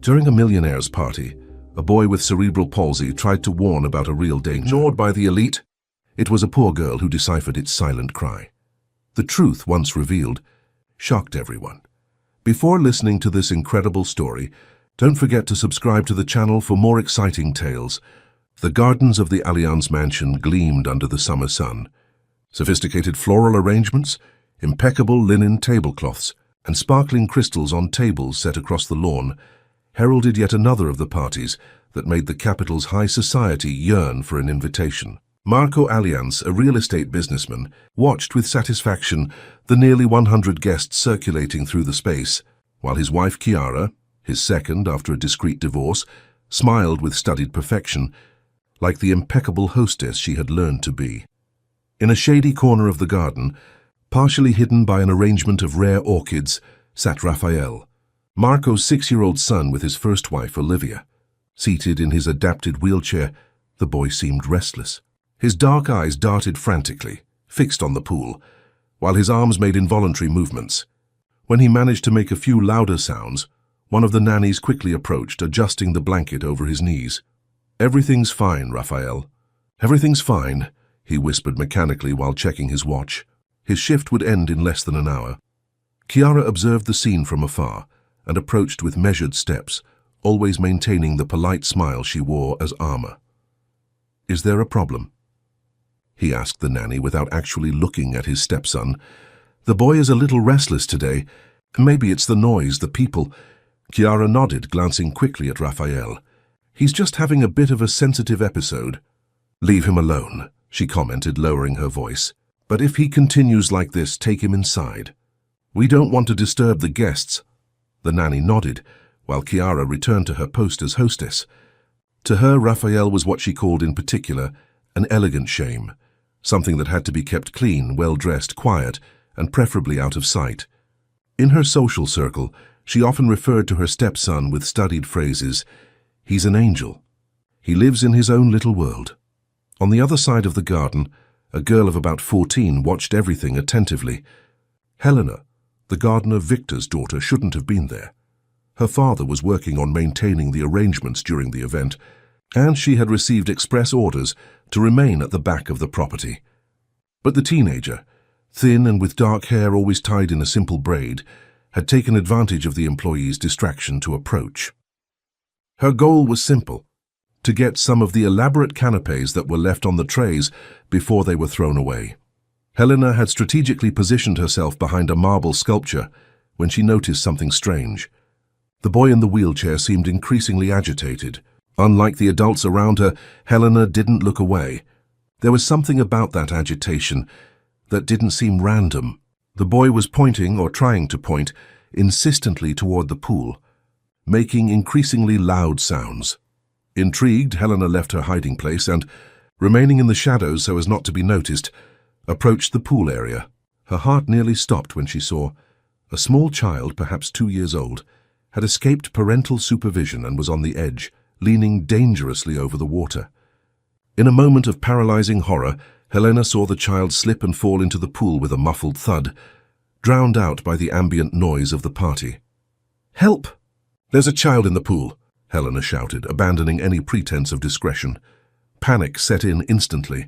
During a millionaire's party, a boy with cerebral palsy tried to warn about a real danger. Ignored by the elite, it was a poor girl who deciphered its silent cry. The truth, once revealed, shocked everyone. Before listening to this incredible story, don't forget to subscribe to the channel for more exciting tales. The gardens of the Allianz mansion gleamed under the summer sun. Sophisticated floral arrangements, impeccable linen tablecloths, and sparkling crystals on tables set across the lawn heralded yet another of the parties that made the capital's high society yearn for an invitation. Marco Allianz, a real estate businessman, watched with satisfaction the nearly 100 guests circulating through the space, while his wife Chiara, his second after a discreet divorce, smiled with studied perfection, like the impeccable hostess she had learned to be. In a shady corner of the garden, partially hidden by an arrangement of rare orchids, sat Raphael, Marco's 6-year-old son with his first wife, Olivia. Seated in his adapted wheelchair, the boy seemed restless. His dark eyes darted frantically, fixed on the pool, while his arms made involuntary movements. When he managed to make a few louder sounds, one of the nannies quickly approached, adjusting the blanket over his knees. "Everything's fine, Raphael. Everything's fine," he whispered mechanically while checking his watch. His shift would end in less than an hour. Chiara observed the scene from afar and approached with measured steps, always maintaining the polite smile she wore as armor. "Is there a problem?" he asked the nanny without actually looking at his stepson. "The boy is a little restless today. Maybe it's the noise, the people." Chiara nodded, glancing quickly at Raphael. "He's just having a bit of a sensitive episode." "Leave him alone," she commented, lowering her voice. "But if he continues like this, take him inside. We don't want to disturb the guests." The nanny nodded, while Chiara returned to her post as hostess. To her, Raphael was what she called in particular an elegant shame, something that had to be kept clean, well-dressed, quiet, and preferably out of sight. In her social circle, she often referred to her stepson with studied phrases. "He's an angel. He lives in his own little world." On the other side of the garden, a girl of about 14 watched everything attentively. Helena, the gardener Victor's daughter, shouldn't have been there. Her father was working on maintaining the arrangements during the event, and she had received express orders to remain at the back of the property. But the teenager, thin and with dark hair always tied in a simple braid, had taken advantage of the employee's distraction to approach. Her goal was simple: to get some of the elaborate canapes that were left on the trays before they were thrown away. Helena had strategically positioned herself behind a marble sculpture when she noticed something strange. The boy in the wheelchair seemed increasingly agitated. Unlike the adults around her, Helena didn't look away. There was something about that agitation that didn't seem random. The boy was pointing, or trying to point, insistently toward the pool, making increasingly loud sounds. Intrigued, Helena left her hiding place and, remaining in the shadows so as not to be noticed, approached the pool area. Her heart nearly stopped when she saw a small child, perhaps 2 years old, had escaped parental supervision and was on the edge, leaning dangerously over the water. In a moment of paralyzing horror, Helena saw the child slip and fall into the pool with a muffled thud, drowned out by the ambient noise of the party. "Help! There's a child in the pool," Helena shouted, abandoning any pretense of discretion. Panic set in instantly.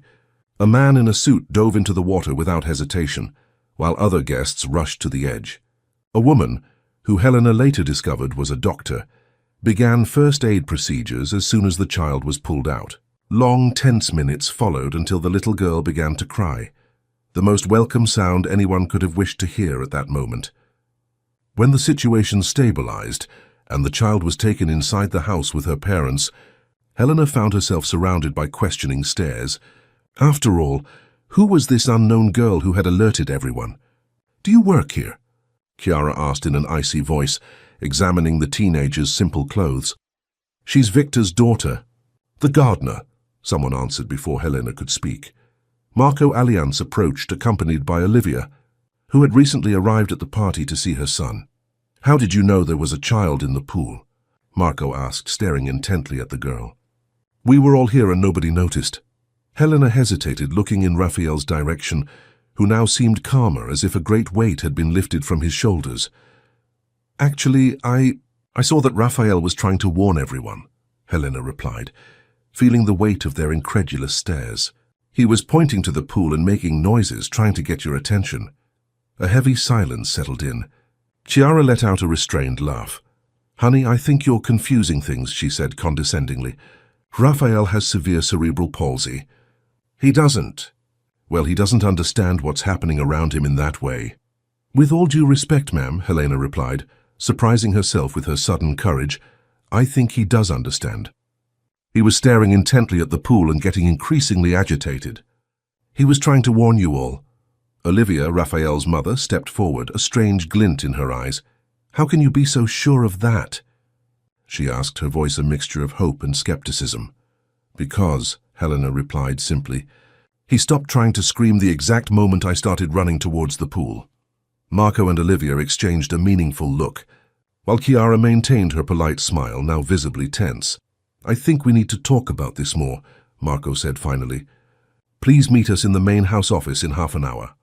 A man in a suit dove into the water without hesitation, while other guests rushed to the edge. A woman, who Helena later discovered was a doctor, began first aid procedures as soon as the child was pulled out. Long, tense minutes followed until the little girl began to cry, the most welcome sound anyone could have wished to hear at that moment. When the situation stabilized and the child was taken inside the house with her parents, Helena found herself surrounded by questioning stares. After all, who was this unknown girl who had alerted everyone? "Do you work here?" Chiara asked in an icy voice, examining the teenager's simple clothes. "She's Victor's daughter." "The gardener," someone answered before Helena could speak. Marco Allianz approached, accompanied by Olivia, who had recently arrived at the party to see her son. "How did you know there was a child in the pool?" Marco asked, staring intently at the girl. "We were all here and nobody noticed." Helena hesitated, looking in Raphael's direction, who now seemed calmer, as if a great weight had been lifted from his shoulders. "Actually, I I saw that Raphael was trying to warn everyone, Helena replied, feeling the weight of their incredulous stares. He was pointing to the pool and making noises, trying to get your attention. A heavy silence settled in. Chiara let out a restrained laugh. Honey, I think you're confusing things, she said condescendingly. Raphael has severe cerebral palsy. He doesn't. Well, he doesn't understand what's happening around him in that way. With all due respect, ma'am, Helena replied, surprising herself with her sudden courage. I think he does understand. He was staring intently at the pool and getting increasingly agitated. He was trying to warn you all. Olivia, Raphael's mother, stepped forward, a strange glint in her eyes. How can you be so sure of that? She asked, her voice a mixture of hope and skepticism. Because, Helena replied simply, he stopped trying to scream the exact moment I started running towards the pool. Marco and Olivia exchanged a meaningful look, while Chiara maintained her polite smile, now visibly tense. I think we need to talk about this more, Marco said finally. Please meet us in the main house office in half an hour.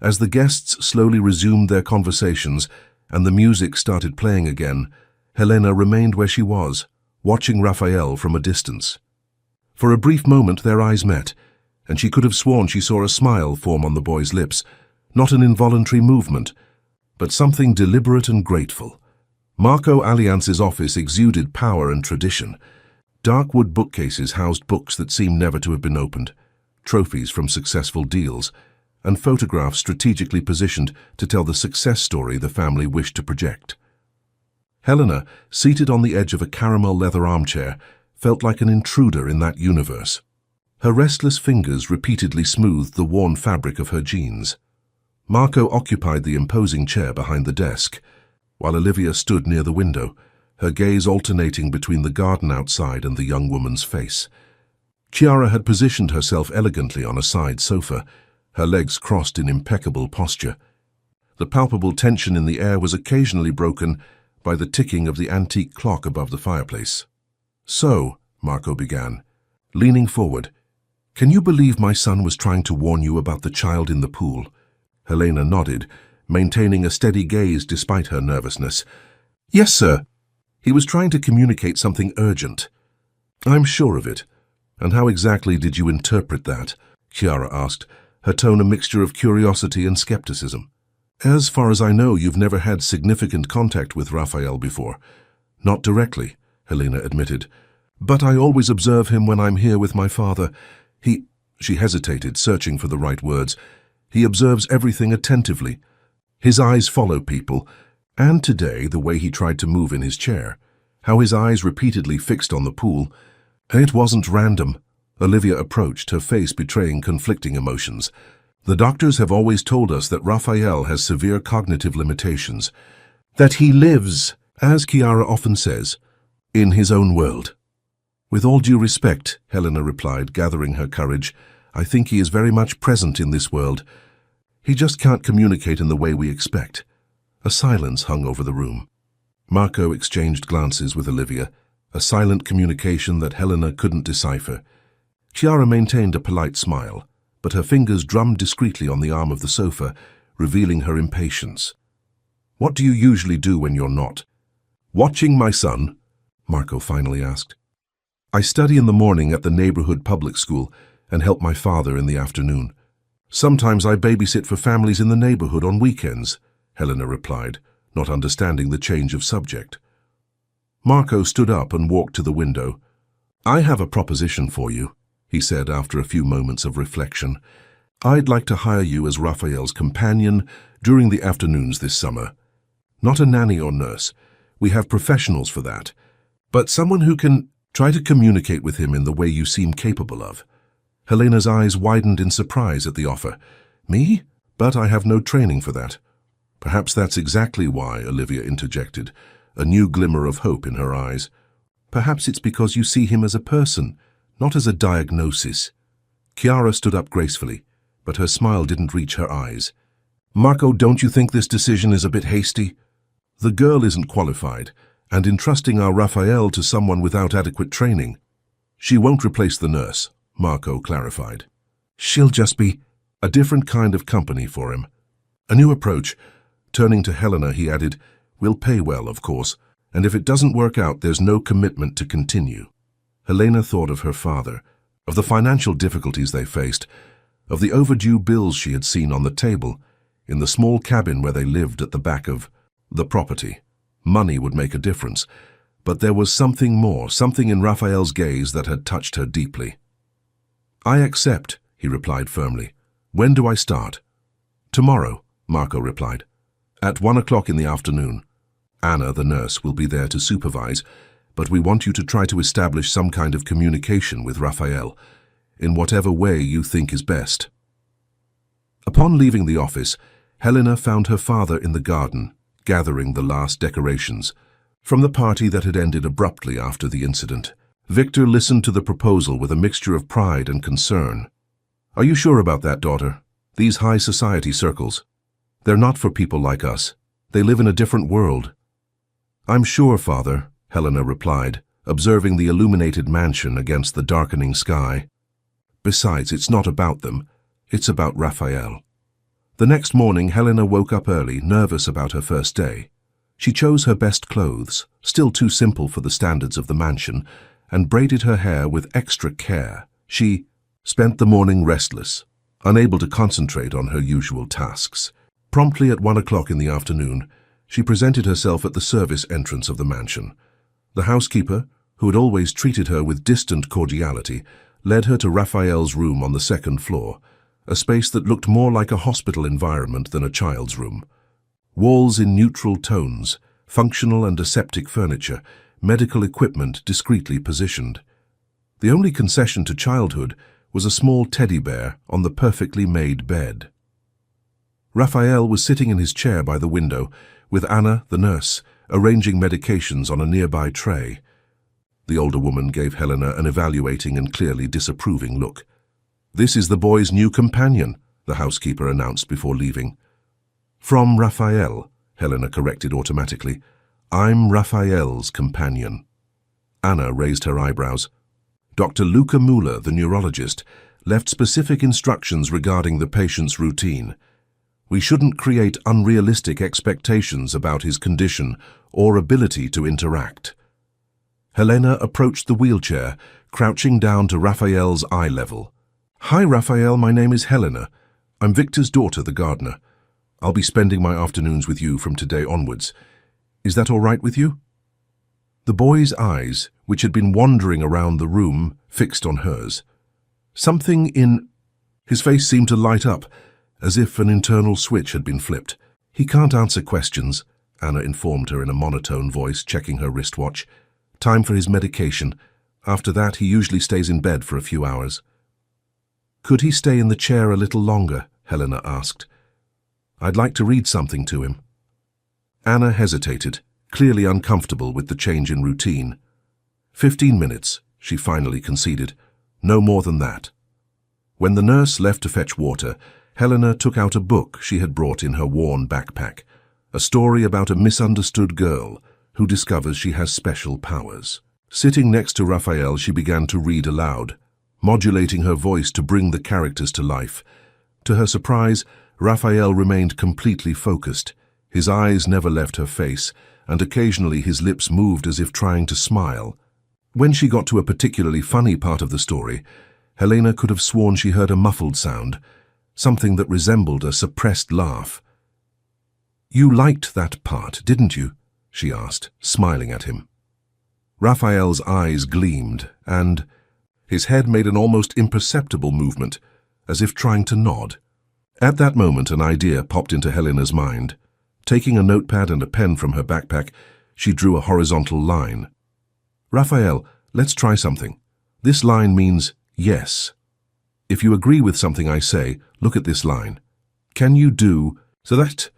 As the guests slowly resumed their conversations and the music started playing again, Helena remained where she was, watching Raphael from a distance. For a brief moment their eyes met, and she could have sworn she saw a smile form on the boy's lips, not an involuntary movement, but something deliberate and grateful. Marco Allianz's office exuded power and tradition. Dark wood bookcases housed books that seemed never to have been opened, trophies from successful deals, and photographs strategically positioned to tell the success story the family wished to project. Helena, seated on the edge of a caramel leather armchair, felt like an intruder in that universe. Her restless fingers repeatedly smoothed the worn fabric of her jeans. Marco occupied the imposing chair behind the desk, while Olivia stood near the window, her gaze alternating between the garden outside and the young woman's face. Chiara had positioned herself elegantly on a side sofa, her legs crossed in impeccable posture. The palpable tension in the air was occasionally broken by the ticking of the antique clock above the fireplace. So, Marco began, leaning forward, can you believe my son was trying to warn you about the child in the pool? Helena nodded, maintaining a steady gaze despite her nervousness. Yes, sir. He was trying to communicate something urgent. I'm sure of it. And how exactly did you interpret that? Chiara asked, her tone a mixture of curiosity and skepticism. As far as I know, you've never had significant contact with Raphael before. Not directly, Helena admitted. But I always observe him when I'm here with my father. She hesitated, searching for the right words. He observes everything attentively. His eyes follow people, and today the way he tried to move in his chair, how his eyes repeatedly fixed on the pool. It wasn't random. Olivia approached, her face betraying conflicting emotions. The doctors have always told us that Raphael has severe cognitive limitations, that he lives, as Chiara often says, in his own world. With all due respect, Helena replied, gathering her courage, I think he is very much present in this world. He just can't communicate in the way we expect. A silence hung over the room. Marco exchanged glances with Olivia, a silent communication that Helena couldn't decipher. Chiara maintained a polite smile, but her fingers drummed discreetly on the arm of the sofa, revealing her impatience. What do you usually do when you're not? Watching my son? Marco finally asked. I study in the morning at the neighborhood public school and help my father in the afternoon. Sometimes I babysit for families in the neighborhood on weekends, Helena replied, not understanding the change of subject. Marco stood up and walked to the window. I have a proposition for you, he said after a few moments of reflection. I'd like to hire you as Raphael's companion during the afternoons this summer. Not a nanny or nurse. We have professionals for that. But someone who can try to communicate with him in the way you seem capable of. Helena's eyes widened in surprise at the offer. Me? But I have no training for that. Perhaps that's exactly why, Olivia interjected, a new glimmer of hope in her eyes. Perhaps it's because you see him as a person, not as a diagnosis. Chiara stood up gracefully, but her smile didn't reach her eyes. Marco, don't you think this decision is a bit hasty? The girl isn't qualified, and entrusting our Raphael to someone without adequate training. She won't replace the nurse, Marco clarified. She'll just be a different kind of company for him. A new approach. Turning to Helena, he added, we'll pay well, of course, And if it doesn't work out, there's no commitment to continue. Helena thought of her father, of the financial difficulties they faced, of the overdue bills she had seen on the table, in the small cabin where they lived at the back of the property. Money would make a difference, but there was something more, something in Raphael's gaze that had touched her deeply. "I accept," he replied firmly. "When do I start?" "Tomorrow," Marco replied. "At 1 o'clock in the afternoon. Anna, the nurse, will be there to supervise, but we want you to try to establish some kind of communication with Raphael, in whatever way you think is best." Upon leaving the office, Helena found her father in the garden, gathering the last decorations from the party that had ended abruptly after the incident. Victor listened to the proposal with a mixture of pride and concern. "Are you sure about that, daughter? These high society circles, they're not for people like us. They live in a different world." "I'm sure, father," Helena replied, observing the illuminated mansion against the darkening sky. "Besides, it's not about them. It's about Raphael." The next morning, Helena woke up early, nervous about her first day. She chose her best clothes, still too simple for the standards of the mansion, and braided her hair with extra care. She spent the morning restless, unable to concentrate on her usual tasks. Promptly at 1 o'clock in the afternoon, she presented herself at the service entrance of the mansion. The housekeeper, who had always treated her with distant cordiality, led her to Raphael's room on the second floor, a space that looked more like a hospital environment than a child's room. Walls in neutral tones, functional and aseptic furniture, medical equipment discreetly positioned. The only concession to childhood was a small teddy bear on the perfectly made bed. Raphael was sitting in his chair by the window, with Anna, the nurse, arranging medications on a nearby tray. The older woman gave Helena an evaluating and clearly disapproving look. "This is the boy's new companion," the housekeeper announced before leaving. "From Raphael," Helena corrected automatically. "I'm Raphael's companion." Anna raised her eyebrows. Dr. Luca Muller, the neurologist, left specific instructions regarding the patient's routine. "We shouldn't create unrealistic expectations about his condition or ability to interact." Helena approached the wheelchair, crouching down to Raphael's eye level. "Hi, Raphael, my name is Helena. I'm Victor's daughter, the gardener. I'll be spending my afternoons with you from today onwards. Is that all right with you?" The boy's eyes, which had been wandering around the room, fixed on hers. Something in his face seemed to light up, as if an internal switch had been flipped. "He can't answer questions," Anna informed her in a monotone voice, checking her wristwatch. "Time for his medication. After that, he usually stays in bed for a few hours." "Could he stay in the chair a little longer?" Helena asked. "I'd like to read something to him." Anna hesitated, clearly uncomfortable with the change in routine. 15 minutes, she finally conceded. No more than that. When the nurse left to fetch water, Helena took out a book she had brought in her worn backpack, a story about a misunderstood girl who discovers she has special powers. Sitting next to Raphael, she began to read aloud, modulating her voice to bring the characters to life. To her surprise, Raphael remained completely focused. His eyes never left her face, and occasionally his lips moved as if trying to smile. When she got to a particularly funny part of the story, Helena could have sworn she heard a muffled sound, something that resembled a suppressed laugh. "You liked that part, didn't you?" she asked, smiling at him. Raphael's eyes gleamed, and his head made an almost imperceptible movement, as if trying to nod. At that moment, an idea popped into Helena's mind. Taking a notepad and a pen from her backpack, she drew a horizontal line. "Raphael, let's try something. This line means yes. If you agree with something I say, look at this line. Can you do so that—"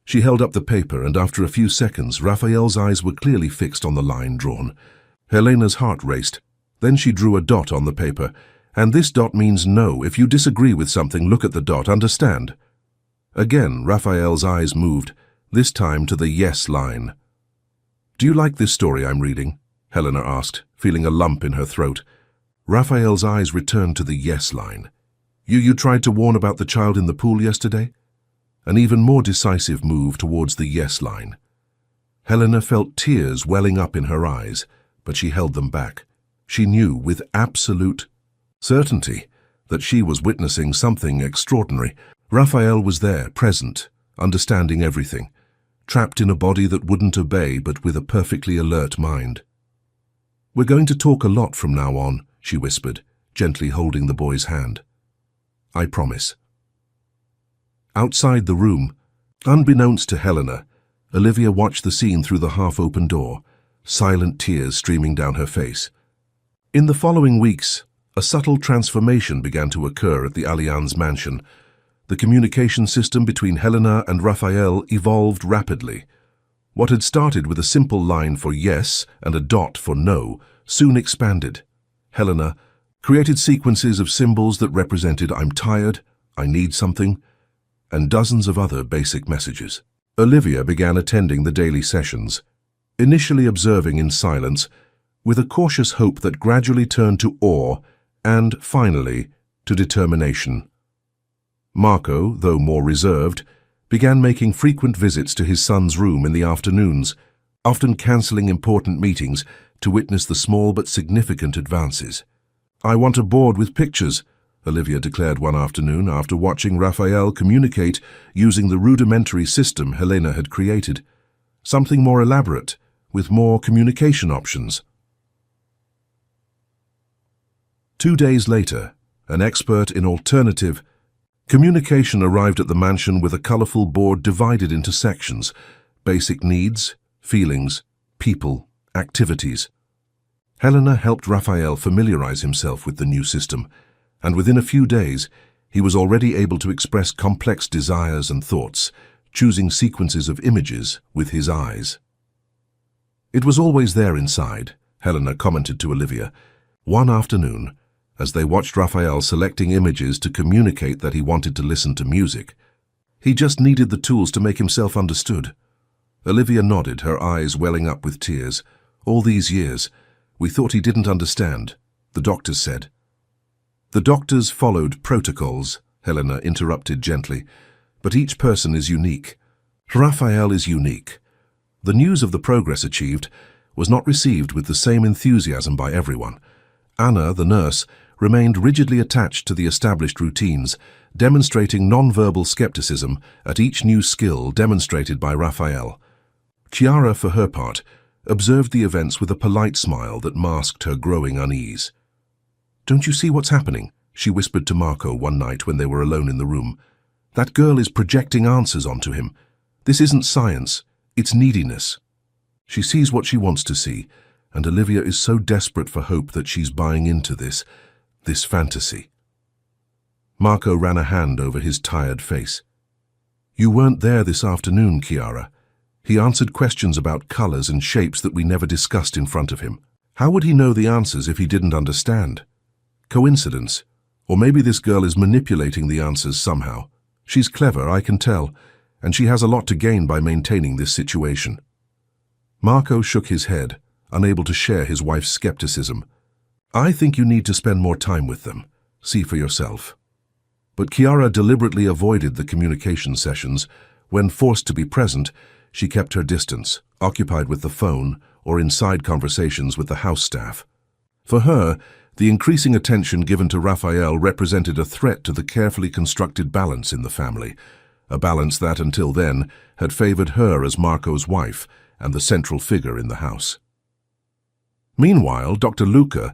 She held up the paper, and after a few seconds, Raphael's eyes were clearly fixed on the line drawn. Helena's heart raced. Then she drew a dot on the paper. "And this dot means no. If you disagree with something, look at the dot, understand?" Again, Raphael's eyes moved, this time to the yes line. "Do you like this story I'm reading?" Helena asked, feeling a lump in her throat. Raphael's eyes returned to the yes line. You tried to warn about the child in the pool yesterday?" An even more decisive move towards the yes line. Helena felt tears welling up in her eyes, but she held them back. She knew with absolute certainty that she was witnessing something extraordinary. Raphael was there, present, understanding everything, trapped in a body that wouldn't obey but with a perfectly alert mind. "We're going to talk a lot from now on," she whispered, gently holding the boy's hand. "I promise." Outside the room, unbeknownst to Helena, Olivia watched the scene through the half-open door, silent tears streaming down her face. In the following weeks, a subtle transformation began to occur at the Allianz mansion. The communication system between Helena and Raphael evolved rapidly. What had started with a simple line for yes and a dot for no soon expanded. Helena created sequences of symbols that represented "I'm tired," "I need something," and dozens of other basic messages. Olivia began attending the daily sessions, initially observing in silence, with a cautious hope that gradually turned to awe and, finally, to determination. Marco, though more reserved, began making frequent visits to his son's room in the afternoons, often cancelling important meetings to witness the small but significant advances. "I want a board with pictures," Olivia declared one afternoon after watching Raphael communicate using the rudimentary system Helena had created. "Something more elaborate, with more communication options." 2 days later, an expert in alternative communication arrived at the mansion with a colourful board divided into sections: basic needs, feelings, people, activities. Helena helped Raphael familiarize himself with the new system, and within a few days, he was already able to express complex desires and thoughts, choosing sequences of images with his eyes. "It was always there inside," Helena commented to Olivia. One afternoon, as they watched Raphael selecting images to communicate that he wanted to listen to music, "He just needed the tools to make himself understood." Olivia nodded, her eyes welling up with tears. "All these years, we thought he didn't understand," the doctors said. "The doctors followed protocols," Helena interrupted gently, "but each person is unique. Raphael is unique." The news of the progress achieved was not received with the same enthusiasm by everyone. Anna, the nurse, remained rigidly attached to the established routines, demonstrating non-verbal skepticism at each new skill demonstrated by Raphael. Chiara, for her part, observed the events with a polite smile that masked her growing unease. "Don't you see what's happening?" she whispered to Marco one night when they were alone in the room. "That girl is projecting answers onto him. This isn't science, it's neediness. She sees what she wants to see, and Olivia is so desperate for hope that she's buying into this fantasy." Marco ran a hand over his tired face. "You weren't there this afternoon, Chiara. He answered questions about colors and shapes that we never discussed in front of him. How would he know the answers if he didn't understand? Coincidence? Or maybe this girl is manipulating the answers somehow. She's clever, I can tell, and she has a lot to gain by maintaining this situation." Marco shook his head, unable to share his wife's skepticism. "I think you need to spend more time with them. See for yourself." But Chiara deliberately avoided the communication sessions. When forced to be present, she kept her distance, occupied with the phone or in side conversations with the house staff. For her, the increasing attention given to Raphael represented a threat to the carefully constructed balance in the family, a balance that, until then, had favored her as Marco's wife and the central figure in the house. Meanwhile, Dr. Luca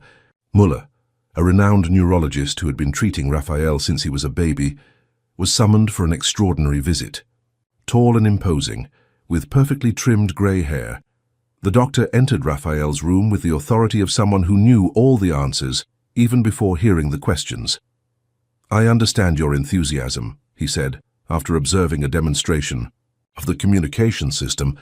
Muller, a renowned neurologist who had been treating Raphael since he was a baby, was summoned for an extraordinary visit. Tall and imposing, with perfectly trimmed grey hair, the doctor entered Raphael's room with the authority of someone who knew all the answers, even before hearing the questions. "I understand your enthusiasm," he said, after observing a demonstration of the communication system,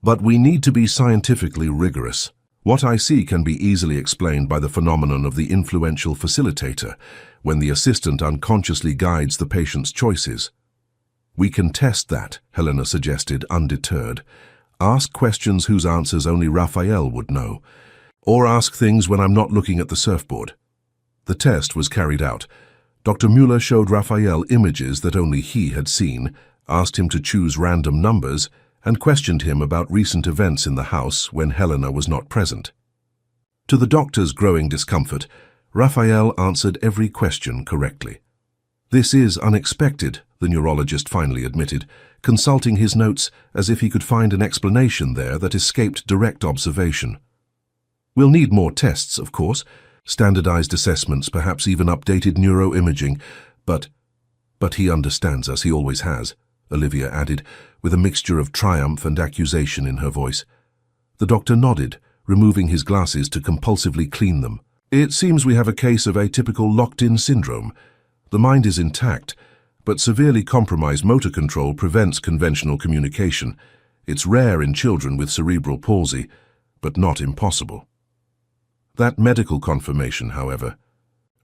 "but we need to be scientifically rigorous. What I see can be easily explained by the phenomenon of the influential facilitator, when the assistant unconsciously guides the patient's choices." "We can test that," Helena suggested, undeterred. "Ask questions whose answers only Raphael would know. Or ask things when I'm not looking at the surfboard." The test was carried out. Dr. Muller showed Raphael images that only he had seen, asked him to choose random numbers, and questioned him about recent events in the house when Helena was not present. To the doctor's growing discomfort, Raphael answered every question correctly. "This is unexpected," the neurologist finally admitted, consulting his notes as if he could find an explanation there that escaped direct observation. "We'll need more tests, of course, standardized assessments, perhaps even updated neuroimaging, but he understands us, he always has," Olivia added, with a mixture of triumph and accusation in her voice. The doctor nodded, removing his glasses to compulsively clean them. "It seems we have a case of atypical locked-in syndrome. The mind is intact, but severely compromised motor control prevents conventional communication. It's rare in children with cerebral palsy, but not impossible." That medical confirmation, however,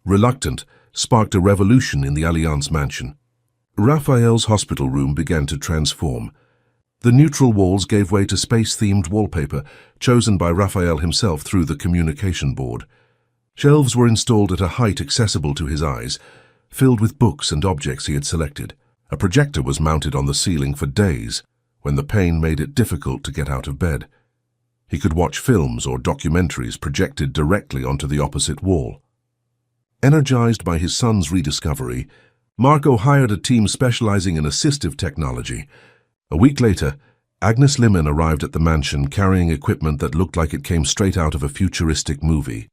reluctant, sparked a revolution in the Allianz mansion. Raphael's hospital room began to transform. The neutral walls gave way to space-themed wallpaper, chosen by Raphael himself through the communication board. Shelves were installed at a height accessible to his eyes, filled with books and objects he had selected. A projector was mounted on the ceiling for days, when the pain made it difficult to get out of bed. He could watch films or documentaries projected directly onto the opposite wall. Energized by his son's rediscovery, Marco hired a team specializing in assistive technology. A week later, Agnes Liman arrived at the mansion carrying equipment that looked like it came straight out of a futuristic movie.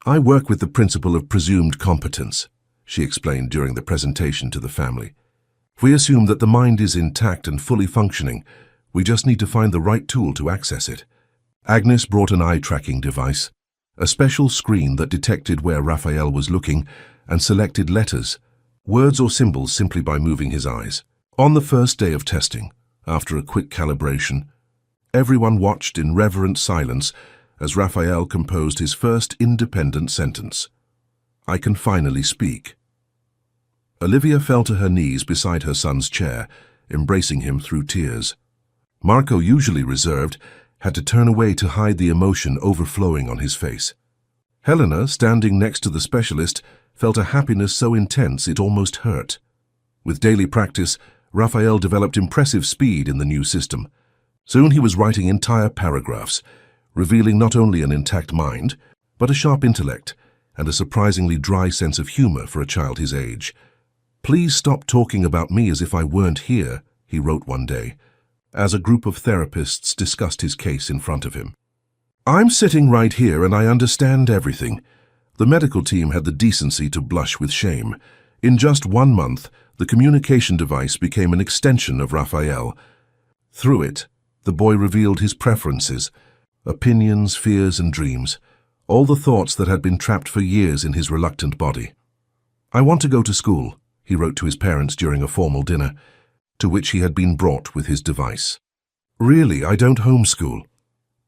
"I work with the principle of presumed competence," she explained during the presentation to the family. "We assume that the mind is intact and fully functioning. We just need to find the right tool to access it." Agnes brought an eye-tracking device, a special screen that detected where Raphael was looking and selected letters, words or symbols simply by moving his eyes. On the first day of testing, after a quick calibration, everyone watched in reverent silence as Raphael composed his first independent sentence. "I can finally speak." Olivia fell to her knees beside her son's chair, embracing him through tears. Marco, usually reserved, had to turn away to hide the emotion overflowing on his face. Helena, standing next to the specialist, felt a happiness so intense it almost hurt. With daily practice, Raphael developed impressive speed in the new system. Soon he was writing entire paragraphs, revealing not only an intact mind, but a sharp intellect and a surprisingly dry sense of humor for a child his age. "Please stop talking about me as if I weren't here," he wrote one day, as a group of therapists discussed his case in front of him. "I'm sitting right here and I understand everything." The medical team had the decency to blush with shame. In just 1 month, the communication device became an extension of Raphael. Through it, the boy revealed his preferences, opinions, fears, and dreams, all the thoughts that had been trapped for years in his reluctant body. "I want to go to school," he wrote to his parents during a formal dinner, to which he had been brought with his device. "Really, I don't homeschool."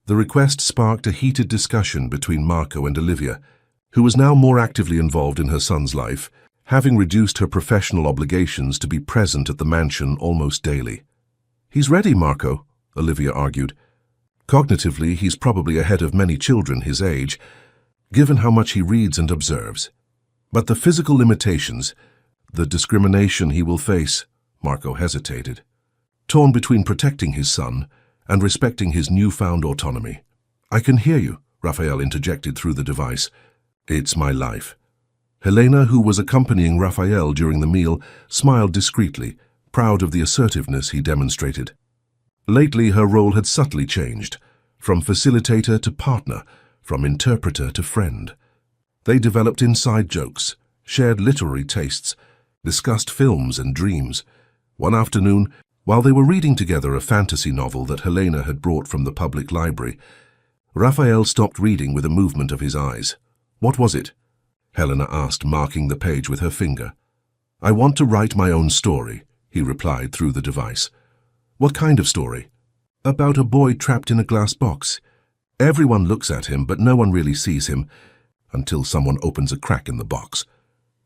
The request sparked a heated discussion between Marco and Olivia, who was now more actively involved in her son's life, having reduced her professional obligations to be present at the mansion almost daily. "He's ready, Marco," Olivia argued. "Cognitively, he's probably ahead of many children his age, given how much he reads and observes. But the physical limitations, the discrimination he will face," Marco hesitated, torn between protecting his son and respecting his newfound autonomy. "I can hear you," Raphael interjected through the device. "It's my life." Helena, who was accompanying Raphael during the meal, smiled discreetly, proud of the assertiveness he demonstrated. Lately, her role had subtly changed, from facilitator to partner, from interpreter to friend. They developed inside jokes, shared literary tastes, discussed films and dreams. One afternoon, while they were reading together a fantasy novel that Helena had brought from the public library, Raphael stopped reading with a movement of his eyes. "What was it?" Helena asked, marking the page with her finger. "I want to write my own story," he replied through the device. "What kind of story?" "About a boy trapped in a glass box. Everyone looks at him, but no one really sees him, until someone opens a crack in the box."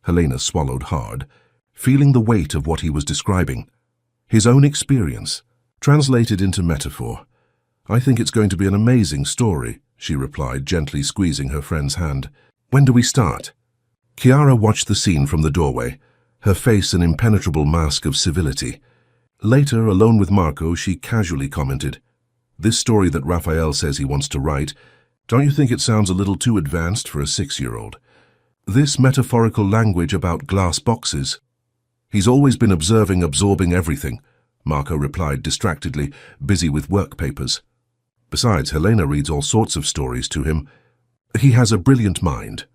Helena swallowed hard, feeling the weight of what he was describing. His own experience, translated into metaphor. "I think it's going to be an amazing story," she replied, gently squeezing her friend's hand. "When do we start?" Chiara watched the scene from the doorway, her face an impenetrable mask of civility. Later, alone with Marco, she casually commented, "This story that Raphael says he wants to write, don't you think it sounds a little too advanced for a 6-year-old? This metaphorical language about glass boxes." "He's always been observing, absorbing everything," Marco replied distractedly, busy with work papers. "Besides, Helena reads all sorts of stories to him. He has a brilliant mind."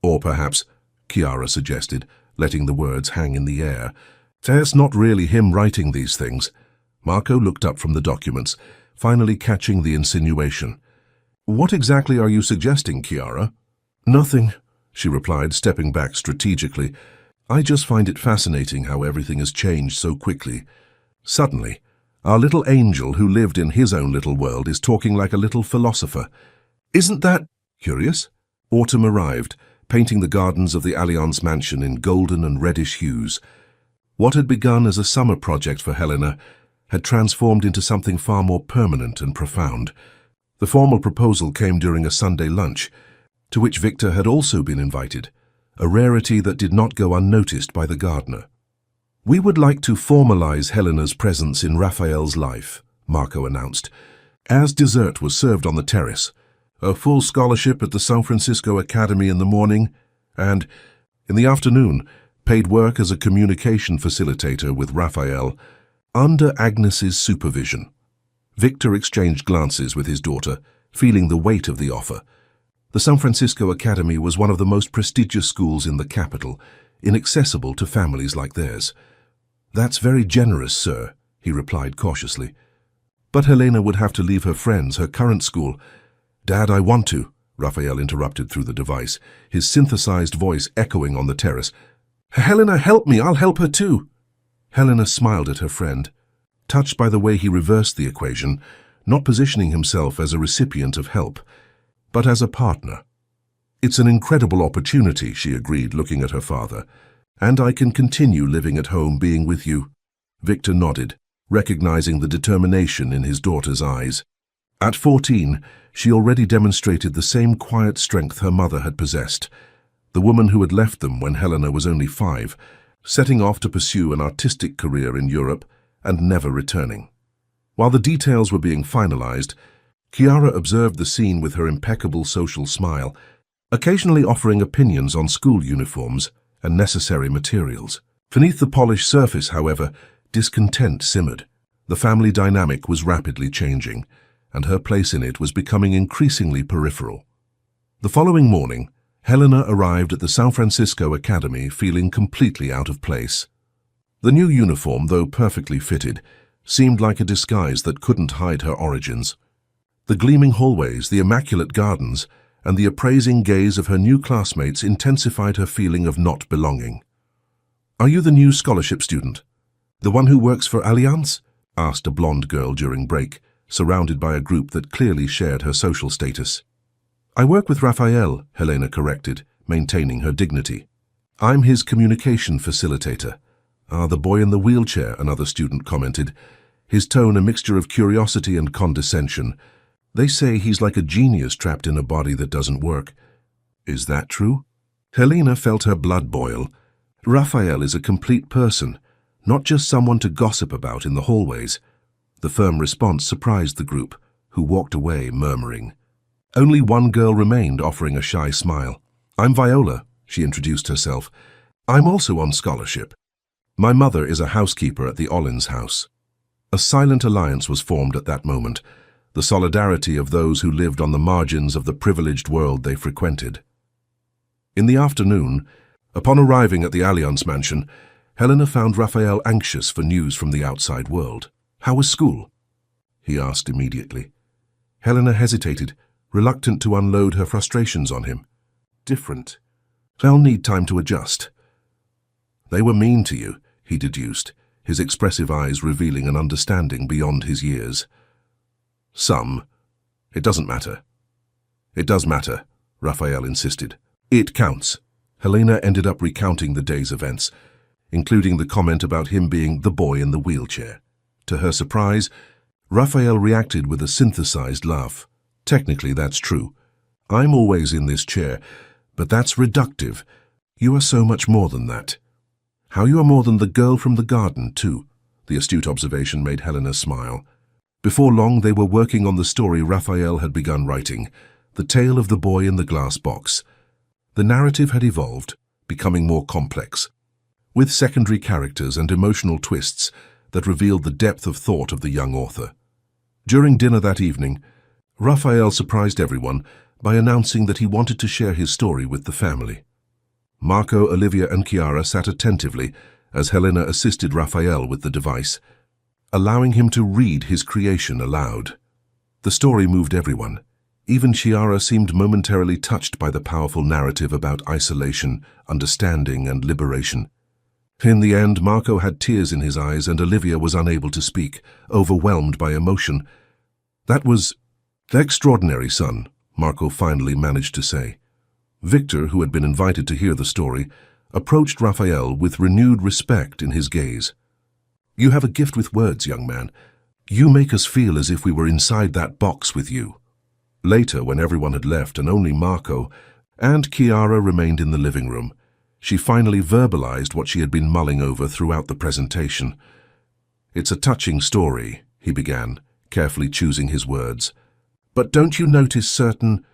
"Or perhaps," Chiara suggested, letting the words hang in the air, "it's not really him writing these things." Marco looked up from the documents, finally catching the insinuation. "What exactly are you suggesting, Chiara?" "Nothing," she replied, stepping back strategically. "I just find it fascinating how everything has changed so quickly. Suddenly, our little angel who lived in his own little world is talking like a little philosopher. Isn't that curious?" Autumn arrived, painting the gardens of the Allianz mansion in golden and reddish hues. What had begun as a summer project for Helena had transformed into something far more permanent and profound. The formal proposal came during a Sunday lunch, to which Victor had also been invited, a rarity that did not go unnoticed by the gardener. "We would like to formalize Helena's presence in Raphael's life," Marco announced, as dessert was served on the terrace. "A full scholarship at the San Francisco Academy in the morning, and, in the afternoon, paid work as a communication facilitator with Raphael, under Agnes's supervision." Victor exchanged glances with his daughter, feeling the weight of the offer. The San Francisco Academy was one of the most prestigious schools in the capital, inaccessible to families like theirs. "That's very generous, sir," he replied cautiously. "But Helena would have to leave her friends, her current school." "Dad, I want to," Raphael interrupted through the device, his synthesized voice echoing on the terrace. "Helena, help me, I'll help her too." Helena smiled at her friend, touched by the way he reversed the equation, not positioning himself as a recipient of help, but as a partner. "It's an incredible opportunity," she agreed, looking at her father, "and I can continue living at home being with you." Victor nodded, recognizing the determination in his daughter's eyes. At 14, she already demonstrated the same quiet strength her mother had possessed, the woman who had left them when Helena was only 5, setting off to pursue an artistic career in Europe and never returning. While the details were being finalized, Chiara observed the scene with her impeccable social smile, occasionally offering opinions on school uniforms and necessary materials. Beneath the polished surface, however, discontent simmered. The family dynamic was rapidly changing, and her place in it was becoming increasingly peripheral. The following morning, Helena arrived at the San Francisco Academy feeling completely out of place. The new uniform, though perfectly fitted, seemed like a disguise that couldn't hide her origins. The gleaming hallways, the immaculate gardens, and the appraising gaze of her new classmates intensified her feeling of not belonging. "Are you the new scholarship student? The one who works for Allianz?" asked a blonde girl during break, surrounded by a group that clearly shared her social status. "I work with Raphael," Helena corrected, maintaining her dignity. "I'm his communication facilitator." "Ah, the boy in the wheelchair," another student commented, his tone a mixture of curiosity and condescension. "They say he's like a genius trapped in a body that doesn't work." "Is that true?" Helena felt her blood boil. Raphael is a complete person, not just someone to gossip about in the hallways. The firm response surprised the group, who walked away murmuring. Only one girl remained, offering a shy smile. "I'm Viola," she introduced herself. "I'm also on scholarship. My mother is a housekeeper at the Ollins house." A silent alliance was formed at that moment, the solidarity of those who lived on the margins of the privileged world they frequented. In the afternoon, upon arriving at the Allianz mansion, Helena found Raphael anxious for news from the outside world. "How was school?" he asked immediately. Helena hesitated, reluctant to unload her frustrations on him. "Different. I'll need time to adjust." "They were mean to you," he deduced, his expressive eyes revealing an understanding beyond his years. "Some. It doesn't matter." "It does matter," Raphael insisted. "It counts." Helena ended up recounting the day's events, including the comment about him being the boy in the wheelchair. To her surprise, Raphael reacted with a synthesized laugh. "Technically, that's true. I'm always in this chair, but that's reductive. You are so much more than that. How you are more than the girl from the garden, too. The astute observation made Helena smile. Before long, they were working on the story Raphael had begun writing, The Tale of the Boy in the Glass Box. The narrative had evolved, becoming more complex, with secondary characters and emotional twists that revealed the depth of thought of the young author. During dinner that evening, Raphael surprised everyone by announcing that he wanted to share his story with the family. Marco, Olivia, and Chiara sat attentively as Helena assisted Raphael with the device, allowing him to read his creation aloud. The story moved everyone. Even Chiara seemed momentarily touched by the powerful narrative about isolation, understanding, and liberation. In the end, Marco had tears in his eyes and Olivia was unable to speak, overwhelmed by emotion. "That was extraordinary, son," Marco finally managed to say. Victor, who had been invited to hear the story, approached Raphael with renewed respect in his gaze. "You have a gift with words, young man. You make us feel as if we were inside that box with you." Later, when everyone had left and only Marco and Chiara remained in the living room, she finally verbalized what she had been mulling over throughout the presentation. "It's a touching story," he began, carefully choosing his words. "But don't you notice certain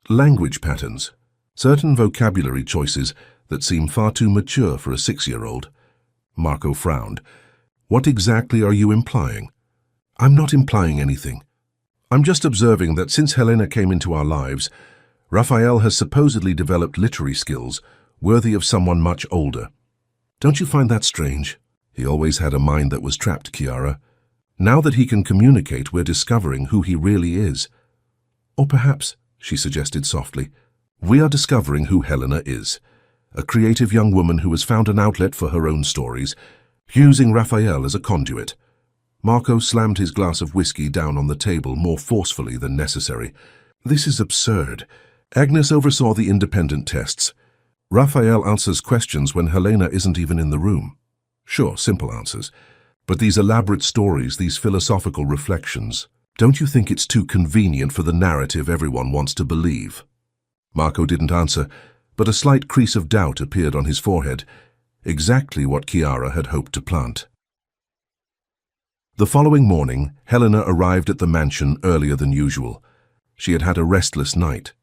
language patterns, certain vocabulary choices that seem far too mature for a 6-year-old? Marco frowned. "What exactly are you implying?" "I'm not implying anything. I'm just observing that since Helena came into our lives, Raphael has supposedly developed literary skills worthy of someone much older. Don't you find that strange? He always had a mind that was trapped, Chiara. Now that he can communicate, we're discovering who he really is. Or perhaps," she suggested softly, "we are discovering who Helena is, a creative young woman who has found an outlet for her own stories, using Raphael as a conduit." Marco slammed his glass of whiskey down on the table more forcefully than necessary. "This is absurd. Agnes oversaw the independent tests. Raphael answers questions when Helena isn't even in the room. Sure, simple answers. But these elaborate stories, these philosophical reflections, don't you think it's too convenient for the narrative everyone wants to believe?" Marco didn't answer, but a slight crease of doubt appeared on his forehead, exactly what Chiara had hoped to plant. The following morning, Helena arrived at the mansion earlier than usual. She had had a restless night,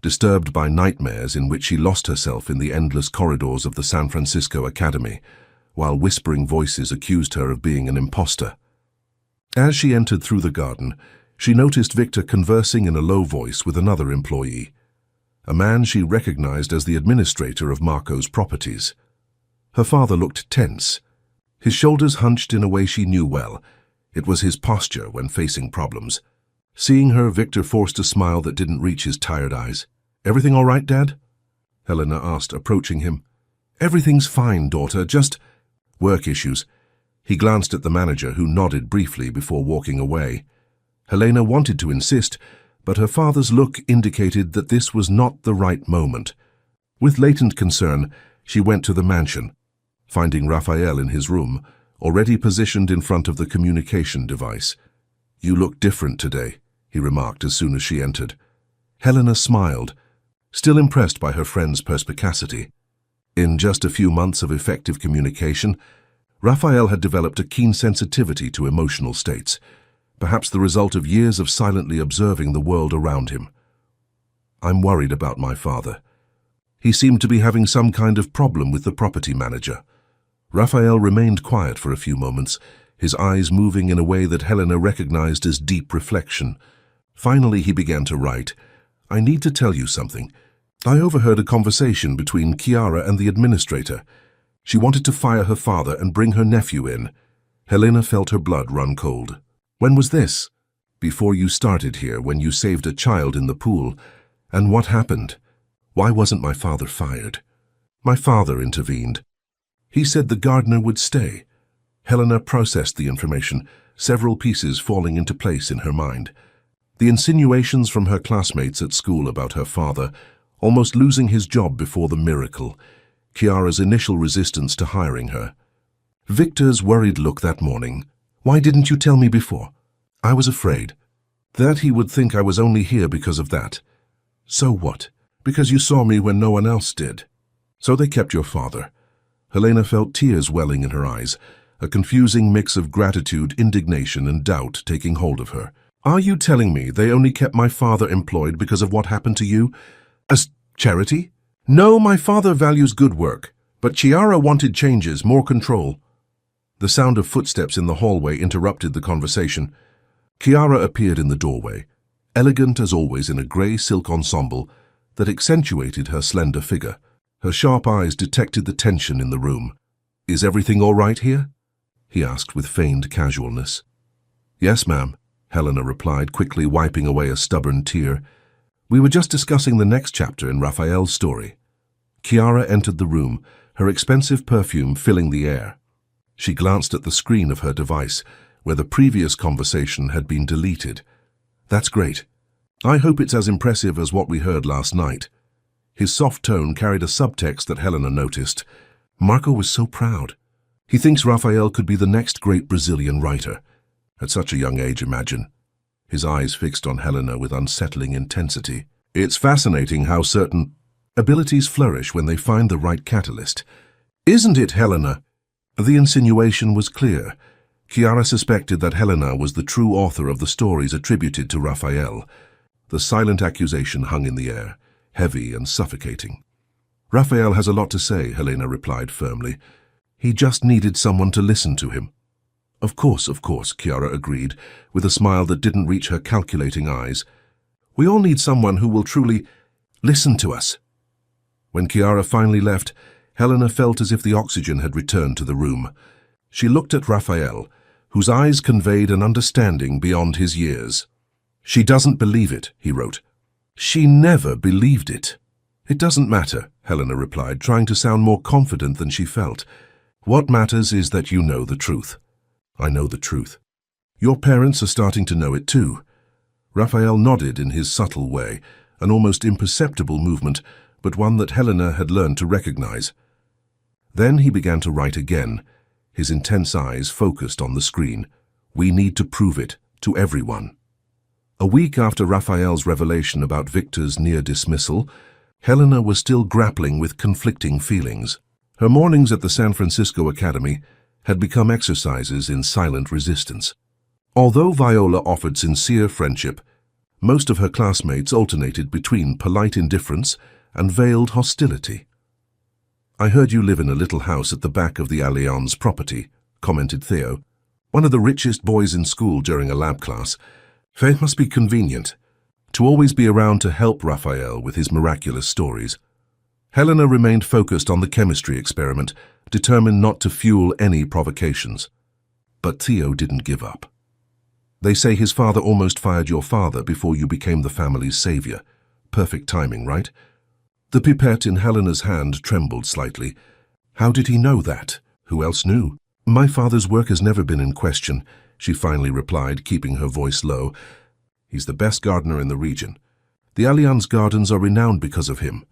disturbed by nightmares in which she lost herself in the endless corridors of the San Francisco Academy, while whispering voices accused her of being an imposter. As she entered through the garden, she noticed Victor conversing in a low voice with another employee, a man she recognized as the administrator of Marco's properties. Her father looked tense, his shoulders hunched in a way she knew well. It was his posture when facing problems. Seeing her, Victor forced a smile that didn't reach his tired eyes. "Everything all right, Dad?" Helena asked, approaching him. "Everything's fine, daughter, just work issues." He glanced at the manager, who nodded briefly before walking away. Helena wanted to insist, but her father's look indicated that this was not the right moment. With latent concern, she went to the mansion, finding Raphael in his room, already positioned in front of the communication device. "You look different today," he remarked as soon as she entered. Helena smiled, still impressed by her friend's perspicacity. In just a few months of effective communication, Raphael had developed a keen sensitivity to emotional states, perhaps the result of years of silently observing the world around him. "I'm worried about my father. He seemed to be having some kind of problem with the property manager." Raphael remained quiet for a few moments, his eyes moving in a way that Helena recognized as deep reflection. Finally, he began to write. "I need to tell you something. I overheard a conversation between Chiara and the administrator. She wanted to fire her father and bring her nephew in." Helena felt her blood run cold. "When was this?" "Before you started here, when you saved a child in the pool. And what happened? Why wasn't my father fired?" "My father intervened. He said the gardener would stay." Helena processed the information, several pieces falling into place in her mind. The insinuations from her classmates at school about her father, almost losing his job before the miracle, Chiara's initial resistance to hiring her. Victor's worried look that morning. "Why didn't you tell me before?" "I was afraid that he would think I was only here because of that." "So what? Because you saw me when no one else did." "So they kept your father." Helena felt tears welling in her eyes, a confusing mix of gratitude, indignation, and doubt taking hold of her. Are you telling me they only kept my father employed because of what happened to you? As charity? No, my father values good work, but Chiara wanted changes, more control. The sound of footsteps in the hallway interrupted the conversation. Chiara appeared in the doorway, elegant as always in a grey silk ensemble that accentuated her slender figure. Her sharp eyes detected the tension in the room. Is everything all right here? He asked with feigned casualness. Yes, ma'am, Helena replied, quickly wiping away a stubborn tear. We were just discussing the next chapter in Raphael's story. Chiara entered the room, her expensive perfume filling the air. She glanced at the screen of her device, where the previous conversation had been deleted. That's great. I hope it's as impressive as what we heard last night. His soft tone carried a subtext that Helena noticed. Marco was so proud. He thinks Raphael could be the next great Brazilian writer. At such a young age, imagine. His eyes fixed on Helena with unsettling intensity. It's fascinating how certain abilities flourish when they find the right catalyst. Isn't it, Helena? The insinuation was clear. Chiara suspected that Helena was the true author of the stories attributed to Raphael. The silent accusation hung in the air, heavy and suffocating. Raphael has a lot to say, Helena replied firmly. He just needed someone to listen to him. Of course, Chiara agreed, with a smile that didn't reach her calculating eyes. We all need someone who will truly listen to us. When Chiara finally left, Helena felt as if the oxygen had returned to the room. She looked at Raphael, whose eyes conveyed an understanding beyond his years. She doesn't believe it, he wrote. She never believed it. It doesn't matter, Helena replied, trying to sound more confident than she felt. What matters is that you know the truth. I know the truth. Your parents are starting to know it too. Raphael nodded in his subtle way, an almost imperceptible movement, but one that Helena had learned to recognize. Then he began to write again, his intense eyes focused on the screen. We need to prove it to everyone. A week after Raphael's revelation about Victor's near dismissal, Helena was still grappling with conflicting feelings. Her mornings at the San Francisco Academy had become exercises in silent resistance. Although Viola offered sincere friendship, most of her classmates alternated between polite indifference and veiled hostility. I heard you live in a little house at the back of the Allianz property, commented Theo, one of the richest boys in school during a lab class. It must be convenient to always be around to help Raphael with his miraculous stories. Helena remained focused on the chemistry experiment, determined not to fuel any provocations. But Theo didn't give up. They say his father almost fired your father before you became the family's savior. Perfect timing, right? The pipette in Helena's hand trembled slightly. How did he know that? Who else knew? My father's work has never been in question, she finally replied, keeping her voice low. He's the best gardener in the region. The Allianz gardens are renowned because of him.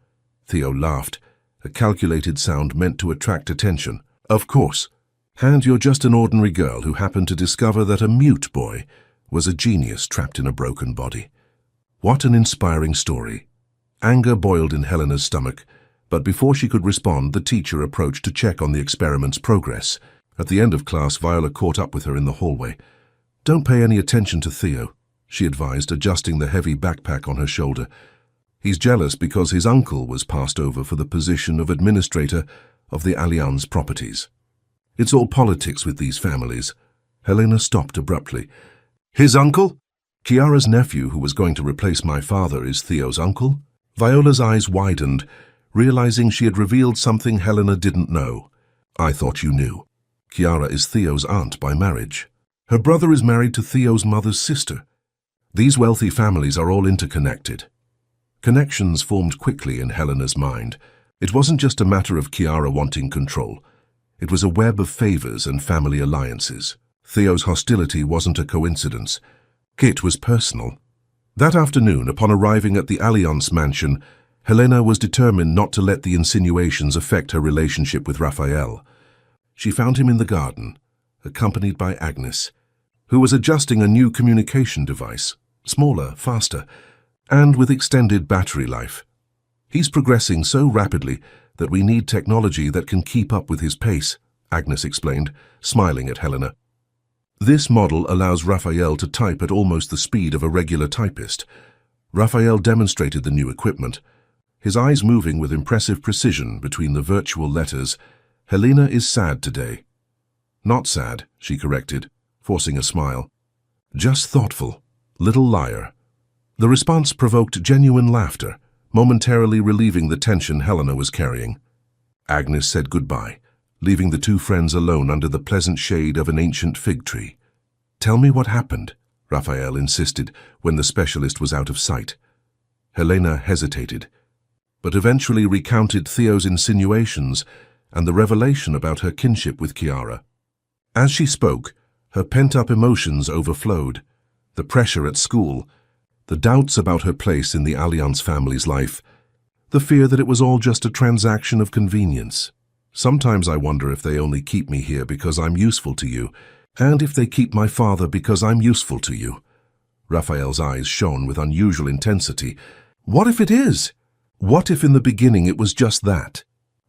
Theo laughed, a calculated sound meant to attract attention. Of course. And you're just an ordinary girl who happened to discover that a mute boy was a genius trapped in a broken body. What an inspiring story. Anger boiled in Helena's stomach, but before she could respond, the teacher approached to check on the experiment's progress. At the end of class, Viola caught up with her in the hallway. Don't pay any attention to Theo, she advised, adjusting the heavy backpack on her shoulder. He's jealous because his uncle was passed over for the position of administrator of the Allianz properties. It's all politics with these families. Helena stopped abruptly. His uncle? Chiara's nephew, who was going to replace my father, is Theo's uncle? Viola's eyes widened, realizing she had revealed something Helena didn't know. I thought you knew. Chiara is Theo's aunt by marriage. Her brother is married to Theo's mother's sister. These wealthy families are all interconnected. Connections formed quickly in Helena's mind. It wasn't just a matter of Chiara wanting control. It was a web of favors and family alliances. Theo's hostility wasn't a coincidence. It was personal. That afternoon, upon arriving at the Allianz mansion, Helena was determined not to let the insinuations affect her relationship with Raphael. She found him in the garden, accompanied by Agnes, who was adjusting a new communication device, smaller, faster, and with extended battery life. He's progressing so rapidly that we need technology that can keep up with his pace, Agnes explained, smiling at Helena. This model allows Raphael to type at almost the speed of a regular typist. Raphael demonstrated the new equipment, his eyes moving with impressive precision between the virtual letters. Helena is sad today. Not sad, she corrected, forcing a smile. Just thoughtful. Little liar. The response provoked genuine laughter, momentarily relieving the tension Helena was carrying. Agnes said goodbye, leaving the two friends alone under the pleasant shade of an ancient fig tree. Tell me what happened, Raphael insisted when the specialist was out of sight. Helena hesitated, but eventually recounted Theo's insinuations and the revelation about her kinship with Chiara. As she spoke, her pent-up emotions overflowed. The pressure at school, the doubts about her place in the Allianz family's life, the fear that it was all just a transaction of convenience. Sometimes I wonder if they only keep me here because I'm useful to you, and if they keep my father because I'm useful to you. Raphael's eyes shone with unusual intensity. What if it is? What if in the beginning it was just that?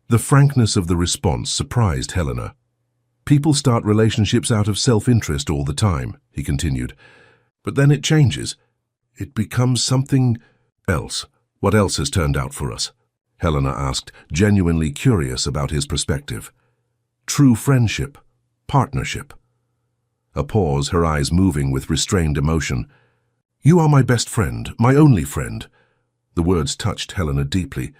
The frankness of the response surprised Helena. People start relationships out of self-interest all the time, he continued. But then it changes. It becomes something else. What else has turned out for us? Helena asked, genuinely curious about his perspective. True friendship. Partnership. A pause, her eyes moving with restrained emotion. You are my best friend, my only friend. The words touched Helena deeply.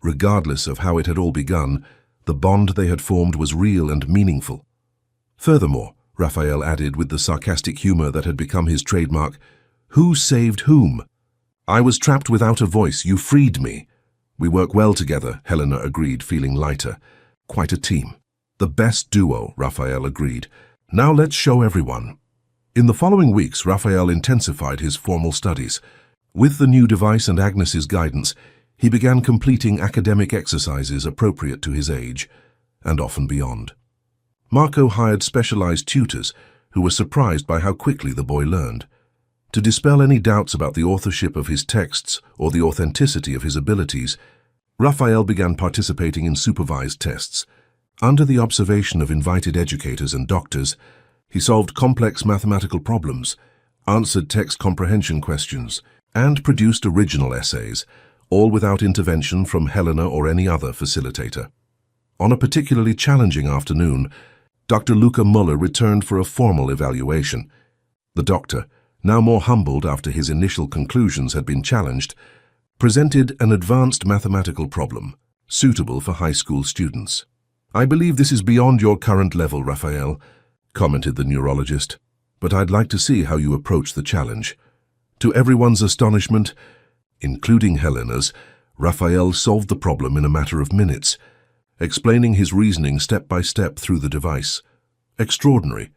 Regardless of how it had all begun, the bond they had formed was real and meaningful. Furthermore, Raphael added with the sarcastic humor that had become his trademark, who saved whom? I was trapped without a voice. You freed me. We work well together, Helena agreed, feeling lighter. Quite a team. The best duo, Raphael agreed. Now let's show everyone. In the following weeks, Raphael intensified his formal studies. With the new device and Agnes's guidance, he began completing academic exercises appropriate to his age, and often beyond. Marco hired specialized tutors who were surprised by how quickly the boy learned. To dispel any doubts about the authorship of his texts or the authenticity of his abilities, Raphael began participating in supervised tests. Under the observation of invited educators and doctors, he solved complex mathematical problems, answered text comprehension questions, and produced original essays, all without intervention from Helena or any other facilitator. On a particularly challenging afternoon, Dr. Luca Muller returned for a formal evaluation. The doctor, now more humbled after his initial conclusions had been challenged, presented an advanced mathematical problem, suitable for high school students. I believe this is beyond your current level, Raphael, commented the neurologist, but I'd like to see how you approach the challenge. To everyone's astonishment, including Helena's, Raphael solved the problem in a matter of minutes, explaining his reasoning step by step through the device. Extraordinary,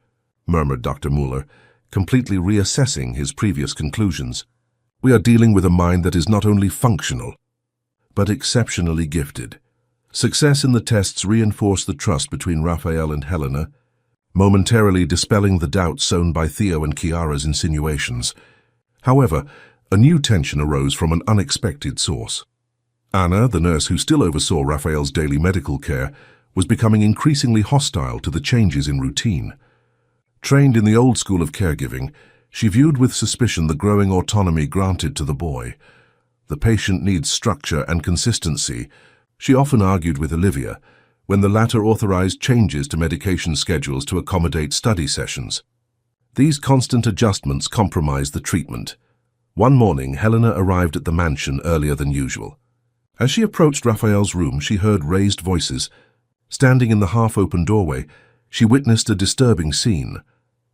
murmured Dr. Muller, completely reassessing his previous conclusions. We are dealing with a mind that is not only functional, but exceptionally gifted. Success in the tests reinforced the trust between Raphael and Helena, momentarily dispelling the doubts sown by Theo and Chiara's insinuations. However, a new tension arose from an unexpected source. Anna, the nurse who still oversaw Raphael's daily medical care, was becoming increasingly hostile to the changes in routine. Trained in the old school of caregiving, she viewed with suspicion the growing autonomy granted to the boy. The patient needs structure and consistency, she often argued with Olivia, when the latter authorized changes to medication schedules to accommodate study sessions. These constant adjustments compromised the treatment. One morning, Helena arrived at the mansion earlier than usual. As she approached Raphael's room, she heard raised voices. Standing in the half-open doorway, she witnessed a disturbing scene.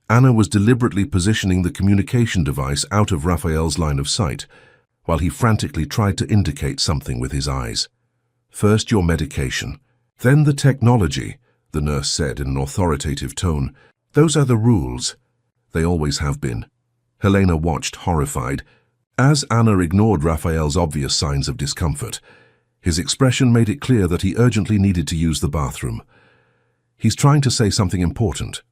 Anna was deliberately positioning the communication device out of Raphael's line of sight, while he frantically tried to indicate something with his eyes. First your medication, then the technology, the nurse said in an authoritative tone. Those are the rules. They always have been. Helena watched, horrified. As Anna ignored Raphael's obvious signs of discomfort, his expression made it clear that he urgently needed to use the bathroom. He's trying to say something important,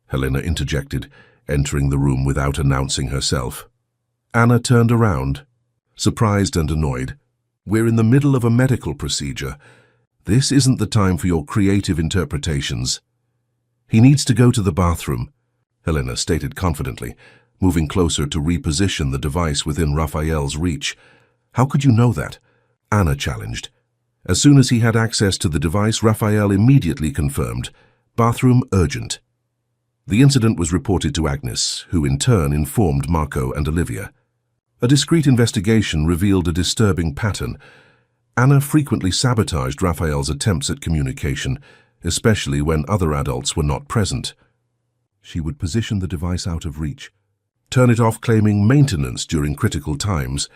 Helena interjected, entering the room without announcing herself. Anna turned around, surprised and annoyed. We're in the middle of a medical procedure. This isn't the time for your creative interpretations. He needs to go to the bathroom, Helena stated confidently, moving closer to reposition the device within Raphael's reach. How could you know that? Anna challenged. As soon as he had access to the device, Raphael immediately confirmed, bathroom urgent. The incident was reported to Agnes, who in turn informed Marco and Olivia. A discreet investigation revealed a disturbing pattern. Anna frequently sabotaged Raphael's attempts at communication, especially when other adults were not present. She would position the device out of reach, turn it off claiming maintenance during critical times,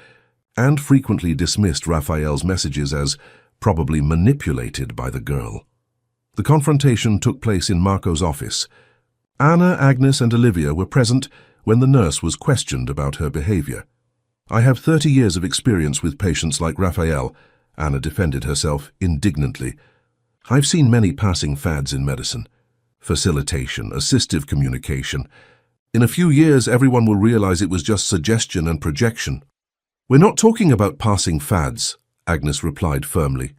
and frequently dismissed Raphael's messages as probably manipulated by the girl. The confrontation took place in Marco's office. Anna, Agnes, and Olivia were present when the nurse was questioned about her behavior. I have 30 years of experience with patients like Raphael, Anna defended herself indignantly. I've seen many passing fads in medicine. Facilitation, assistive communication. In a few years, everyone will realize it was just suggestion and projection. We're not talking about passing fads, Agnes replied firmly.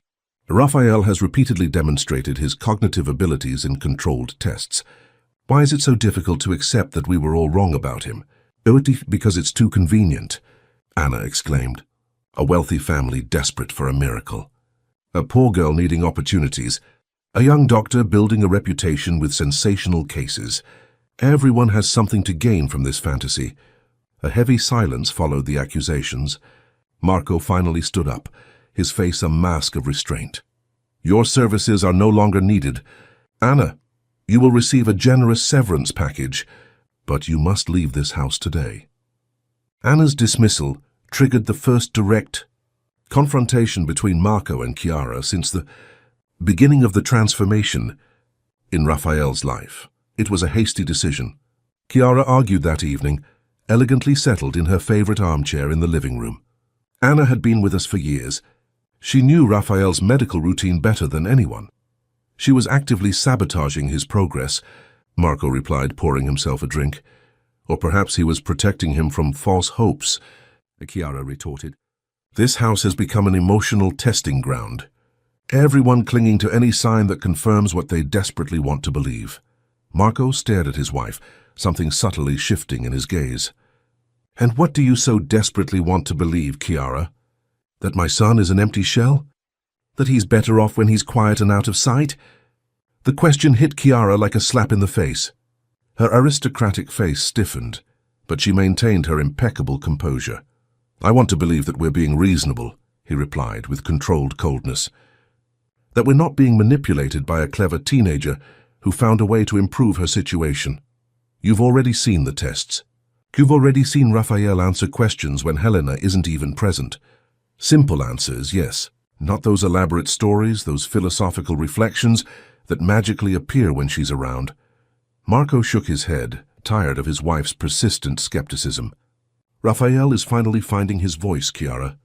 Raphael has repeatedly demonstrated his cognitive abilities in controlled tests. Why is it so difficult to accept that we were all wrong about him? Because it's too convenient, Anna exclaimed. A wealthy family desperate for a miracle. A poor girl needing opportunities. A young doctor building a reputation with sensational cases. Everyone has something to gain from this fantasy. A heavy silence followed the accusations. Marco finally stood up, his face a mask of restraint. Your services are no longer needed. Anna, you will receive a generous severance package, but you must leave this house today. Anna's dismissal triggered the first direct confrontation between Marco and Chiara since the beginning of the transformation in Raphael's life. It was a hasty decision. Chiara argued that evening, elegantly settled in her favorite armchair in the living room. Anna had been with us for years. She knew Raphael's medical routine better than anyone. She was actively sabotaging his progress, Marco replied, pouring himself a drink. Or perhaps he was protecting him from false hopes, Chiara retorted. This house has become an emotional testing ground. Everyone clinging to any sign that confirms what they desperately want to believe. Marco stared at his wife, something subtly shifting in his gaze. And what do you so desperately want to believe, Chiara? That my son is an empty shell? That he's better off when he's quiet and out of sight? The question hit Chiara like a slap in the face. Her aristocratic face stiffened, but she maintained her impeccable composure. I want to believe that we're being reasonable, he replied with controlled coldness. That we're not being manipulated by a clever teenager who found a way to improve her situation. You've already seen the tests. You've already seen Raphael answer questions when Helena isn't even present. Simple answers, yes. Not those elaborate stories, those philosophical reflections that magically appear when she's around. Marco shook his head, tired of his wife's persistent skepticism. Raphael is finally finding his voice, Chiara.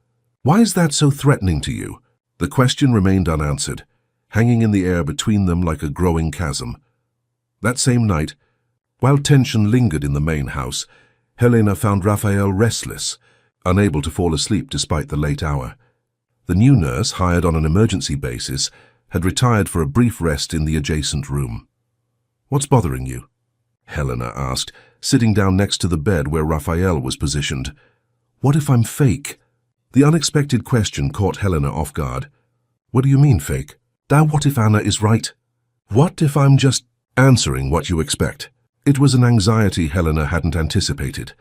Why is that so threatening to you? The question remained unanswered, hanging in the air between them like a growing chasm. That same night, while tension lingered in the main house, Helena found Raphael restless, unable to fall asleep despite the late hour. The new nurse, hired on an emergency basis, had retired for a brief rest in the adjacent room. What's bothering you? Helena asked, sitting down next to the bed where Raphael was positioned. What if I'm fake? The unexpected question caught Helena off guard. What do you mean, fake? Now what if Anna is right? What if I'm just answering what you expect? It was an anxiety Helena hadn't anticipated,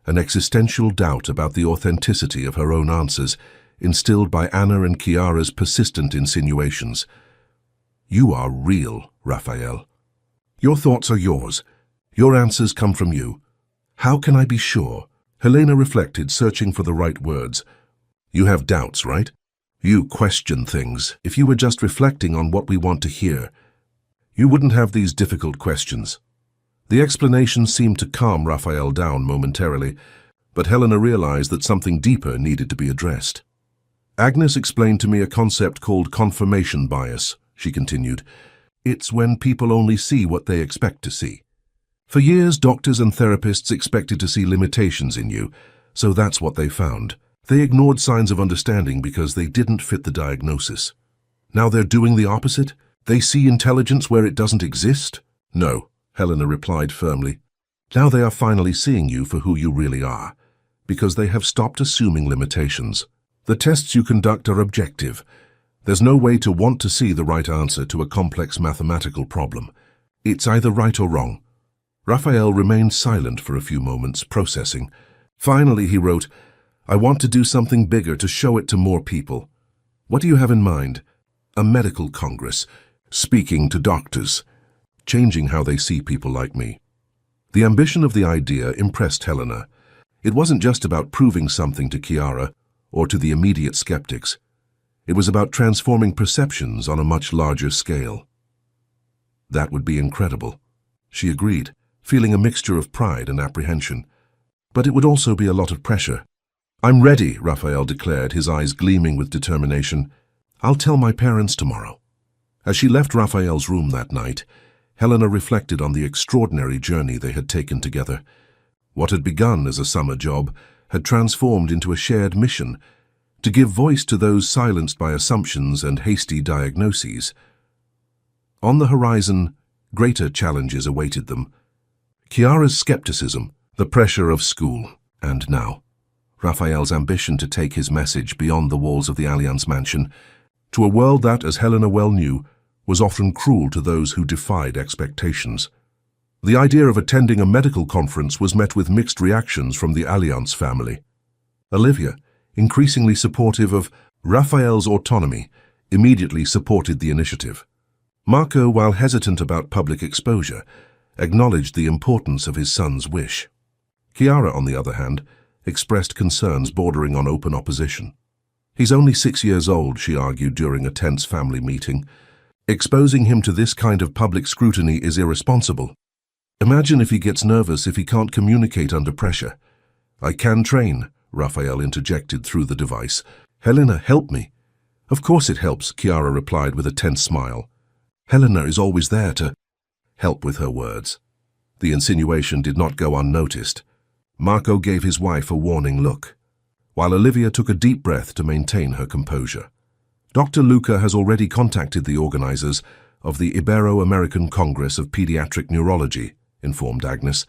an existential doubt about the authenticity of her own answers, instilled by Anna and Chiara's persistent insinuations. You are real, Raphael. Your thoughts are yours. Your answers come from you. How can I be sure? Helena reflected, searching for the right words. You have doubts, right? You question things. If you were just reflecting on what we want to hear, you wouldn't have these difficult questions. The explanation seemed to calm Raphael down momentarily, but Helena realized that something deeper needed to be addressed. Agnes explained to me a concept called confirmation bias, she continued. It's when people only see what they expect to see. For years, doctors and therapists expected to see limitations in you, so that's what they found. They ignored signs of understanding because they didn't fit the diagnosis. Now they're doing the opposite. They see intelligence where it doesn't exist. No, Helena replied firmly. Now they are finally seeing you for who you really are, because they have stopped assuming limitations. The tests you conduct are objective. There's no way to want to see the right answer to a complex mathematical problem. It's either right or wrong. Raphael remained silent for a few moments, processing. Finally, he wrote, I want to do something bigger to show it to more people. What do you have in mind? A medical congress, speaking to doctors, changing how they see people like me. The ambition of the idea impressed Helena. It wasn't just about proving something to Chiara or to the immediate skeptics. It was about transforming perceptions on a much larger scale. That would be incredible, she agreed, feeling a mixture of pride and apprehension. But it would also be a lot of pressure. I'm ready, Raphael declared, his eyes gleaming with determination. I'll tell my parents tomorrow. As she left Raphael's room that night, Helena reflected on the extraordinary journey they had taken together. What had begun as a summer job had transformed into a shared mission to give voice to those silenced by assumptions and hasty diagnoses. On the horizon, greater challenges awaited them. Chiara's skepticism, the pressure of school, and now, Raphael's ambition to take his message beyond the walls of the Allianz mansion, to a world that, as Helena well knew, was often cruel to those who defied expectations. The idea of attending a medical conference was met with mixed reactions from the Allianz family. Olivia, increasingly supportive of Raphael's autonomy, immediately supported the initiative. Marco, while hesitant about public exposure, acknowledged the importance of his son's wish. Chiara, on the other hand, expressed concerns bordering on open opposition. He's only 6 years old, she argued during a tense family meeting. Exposing him to this kind of public scrutiny is irresponsible. Imagine if he gets nervous if he can't communicate under pressure. I can train, Raphael interjected through the device. Helena, help me. Of course it helps, Chiara replied with a tense smile. Helena is always there to help with her words. The insinuation did not go unnoticed. Marco gave his wife a warning look, while Olivia took a deep breath to maintain her composure. Dr. Luca has already contacted the organizers of the Ibero-American Congress of Pediatric Neurology, informed Agnes,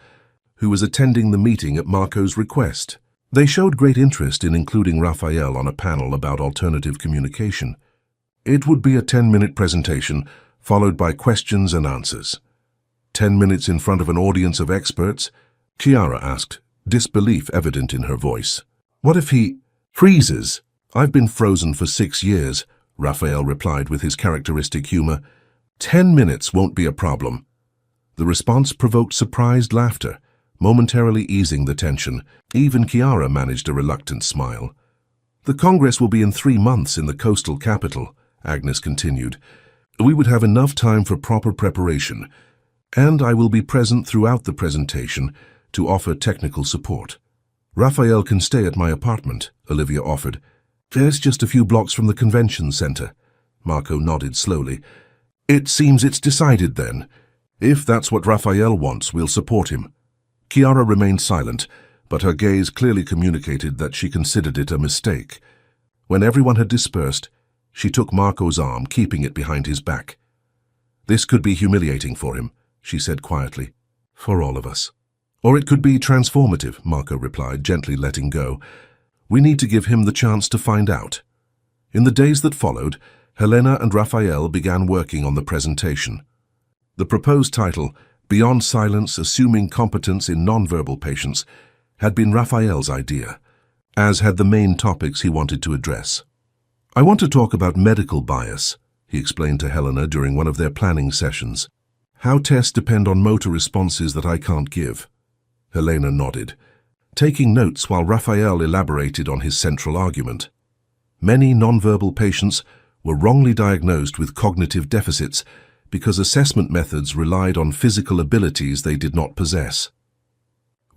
who was attending the meeting at Marco's request. They showed great interest in including Raphael on a panel about alternative communication. It would be a 10-minute presentation, followed by questions and answers. 10 minutes in front of an audience of experts? Chiara asked, disbelief evident in her voice. What if he freezes? I've been frozen for 6 years, Raphael replied with his characteristic humor. 10 minutes won't be a problem. The response provoked surprised laughter, momentarily easing the tension. Even Chiara managed a reluctant smile. The Congress will be in 3 months in the coastal capital, Agnes continued. We would have enough time for proper preparation, and I will be present throughout the presentation to offer technical support. Raphael can stay at my apartment, Olivia offered. There's just a few blocks from the convention center. Marco nodded slowly. It seems it's decided then. If that's what Raphael wants, we'll support him. Chiara remained silent, but her gaze clearly communicated that she considered it a mistake. When everyone had dispersed, she took Marco's arm, keeping it behind his back. This could be humiliating for him, she said quietly. For all of us. Or it could be transformative, Marco replied, gently letting go. We need to give him the chance to find out. In the days that followed, Helena and Raphael began working on the presentation. The proposed title, Beyond Silence, Assuming Competence in Nonverbal Patients, had been Raphael's idea, as had the main topics he wanted to address. I want to talk about medical bias, he explained to Helena during one of their planning sessions. How tests depend on motor responses that I can't give. Helena nodded, taking notes while Raphael elaborated on his central argument. Many nonverbal patients were wrongly diagnosed with cognitive deficits because assessment methods relied on physical abilities they did not possess.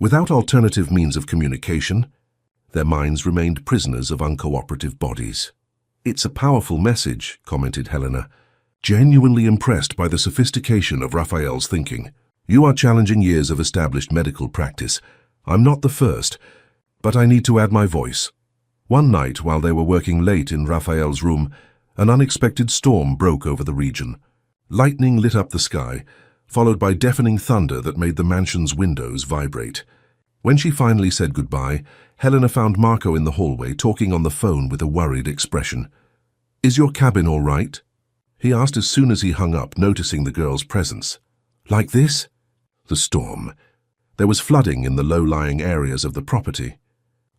Without alternative means of communication, their minds remained prisoners of uncooperative bodies. It's a powerful message, commented Helena, genuinely impressed by the sophistication of Raphael's thinking. You are challenging years of established medical practice. I'm not the first, but I need to add my voice. One night, while they were working late in Raphael's room, an unexpected storm broke over the region. Lightning lit up the sky, followed by deafening thunder that made the mansion's windows vibrate. When she finally said goodbye, Helena found Marco in the hallway talking on the phone with a worried expression. "Is your cabin all right?" he asked as soon as he hung up, noticing the girl's presence. "Like this?" "The storm. There was flooding in the low-lying areas of the property.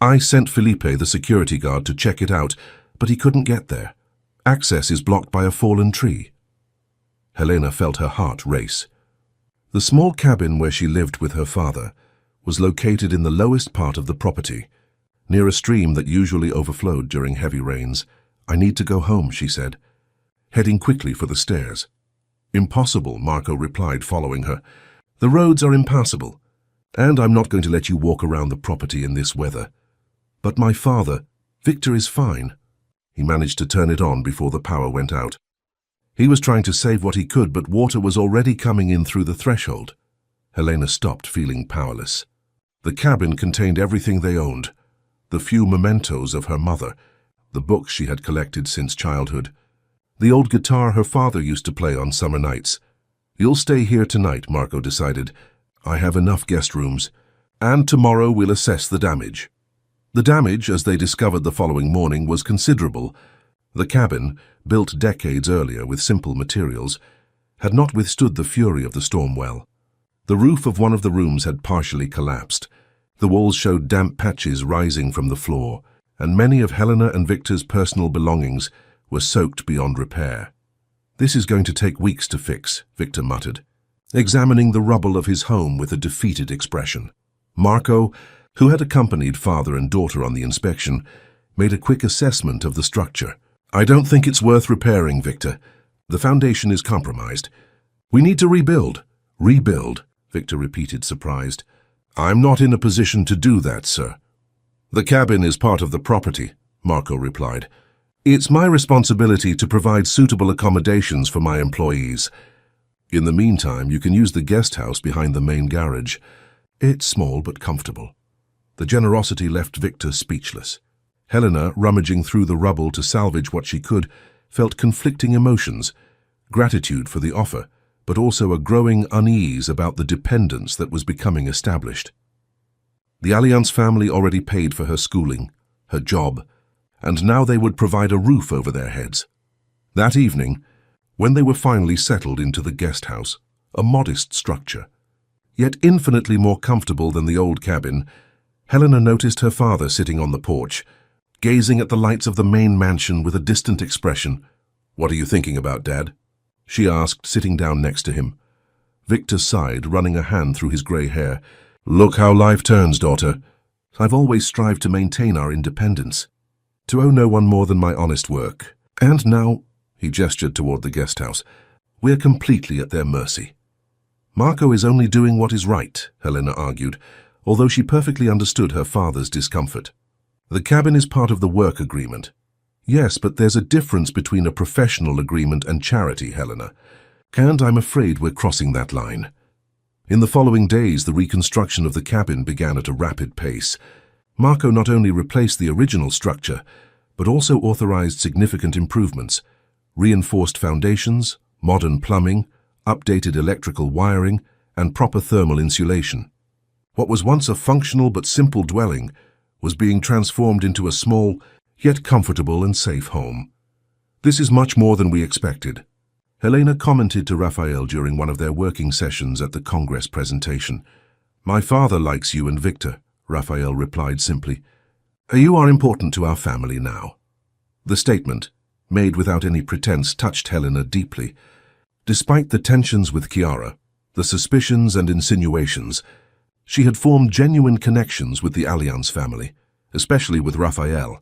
I sent Felipe, the security guard, to check it out, but he couldn't get there. Access is blocked by a fallen tree." Helena felt her heart race. The small cabin where she lived with her father was located in the lowest part of the property, near a stream that usually overflowed during heavy rains. "I need to go home," she said, heading quickly for the stairs. "Impossible," Marco replied, following her. "The roads are impassable, and I'm not going to let you walk around the property in this weather." "But my father, Victor, is fine." He managed to turn it on before the power went out. He was trying to save what he could, but water was already coming in through the threshold. Helena stopped, feeling powerless. The cabin contained everything they owned, the few mementos of her mother, the books she had collected since childhood, the old guitar her father used to play on summer nights. "You'll stay here tonight," Marco decided. "I have enough guest rooms, and tomorrow we'll assess the damage." The damage, as they discovered the following morning, was considerable. The cabin, built decades earlier with simple materials, had not withstood the fury of the storm well. The roof of one of the rooms had partially collapsed. The walls showed damp patches rising from the floor, and many of Helena and Victor's personal belongings were soaked beyond repair. "This is going to take weeks to fix," Victor muttered, examining the rubble of his home with a defeated expression. Marco, who had accompanied father and daughter on the inspection, made a quick assessment of the structure. "I don't think it's worth repairing, Victor. The foundation is compromised. We need to rebuild." "Rebuild?" Victor repeated, surprised. "I'm not in a position to do that, sir." "The cabin is part of the property," Marco replied. "It's my responsibility to provide suitable accommodations for my employees. In the meantime, you can use the guest house behind the main garage. It's small but comfortable." The generosity left Victor speechless. Helena, rummaging through the rubble to salvage what she could, felt conflicting emotions, gratitude for the offer, but also a growing unease about the dependence that was becoming established. The Allianz family already paid for her schooling, her job, and now they would provide a roof over their heads. That evening, when they were finally settled into the guest house, a modest structure, yet infinitely more comfortable than the old cabin, Helena noticed her father sitting on the porch, gazing at the lights of the main mansion with a distant expression. "What are you thinking about, Dad?" she asked, sitting down next to him. Victor sighed, running a hand through his grey hair. "Look how life turns, daughter. I've always strived to maintain our independence, to owe no one more than my honest work. And now," he gestured toward the guest house, "we're completely at their mercy." "Marco is only doing what is right," Helena argued, although she perfectly understood her father's discomfort. "The cabin is part of the work agreement." "Yes, but there's a difference between a professional agreement and charity, Helena, and I'm afraid we're crossing that line." In the following days, the reconstruction of the cabin began at a rapid pace. Marco not only replaced the original structure, but also authorized significant improvements: reinforced foundations, modern plumbing, updated electrical wiring, and proper thermal insulation. What was once a functional but simple dwelling was being transformed into a small, yet comfortable and safe home. "This is much more than we expected," Helena commented to Raphael during one of their working sessions at the Congress presentation. "My father likes you and Victor," Raphael replied simply. "You are important to our family now." The statement, made without any pretense, touched Helena deeply. Despite the tensions with Chiara, the suspicions and insinuations, she had formed genuine connections with the Allianz family, especially with Raphael,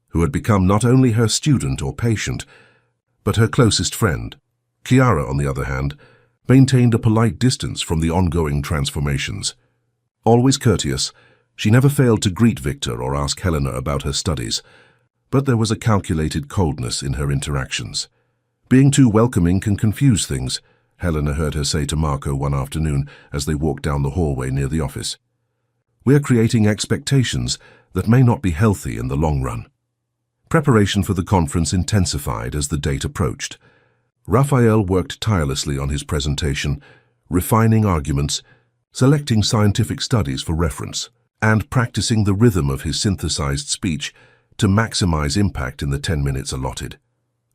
who had become not only her student or patient, but her closest friend. Chiara, on the other hand, maintained a polite distance from the ongoing transformations. Always courteous, she never failed to greet Victor or ask Helena about her studies, but there was a calculated coldness in her interactions. "Being too welcoming can confuse things," Helena heard her say to Marco one afternoon as they walked down the hallway near the office. "We're creating expectations that may not be healthy in the long run." Preparation for the conference intensified as the date approached. Raphael worked tirelessly on his presentation, refining arguments, selecting scientific studies for reference, and practicing the rhythm of his synthesized speech to maximize impact in the 10 minutes allotted.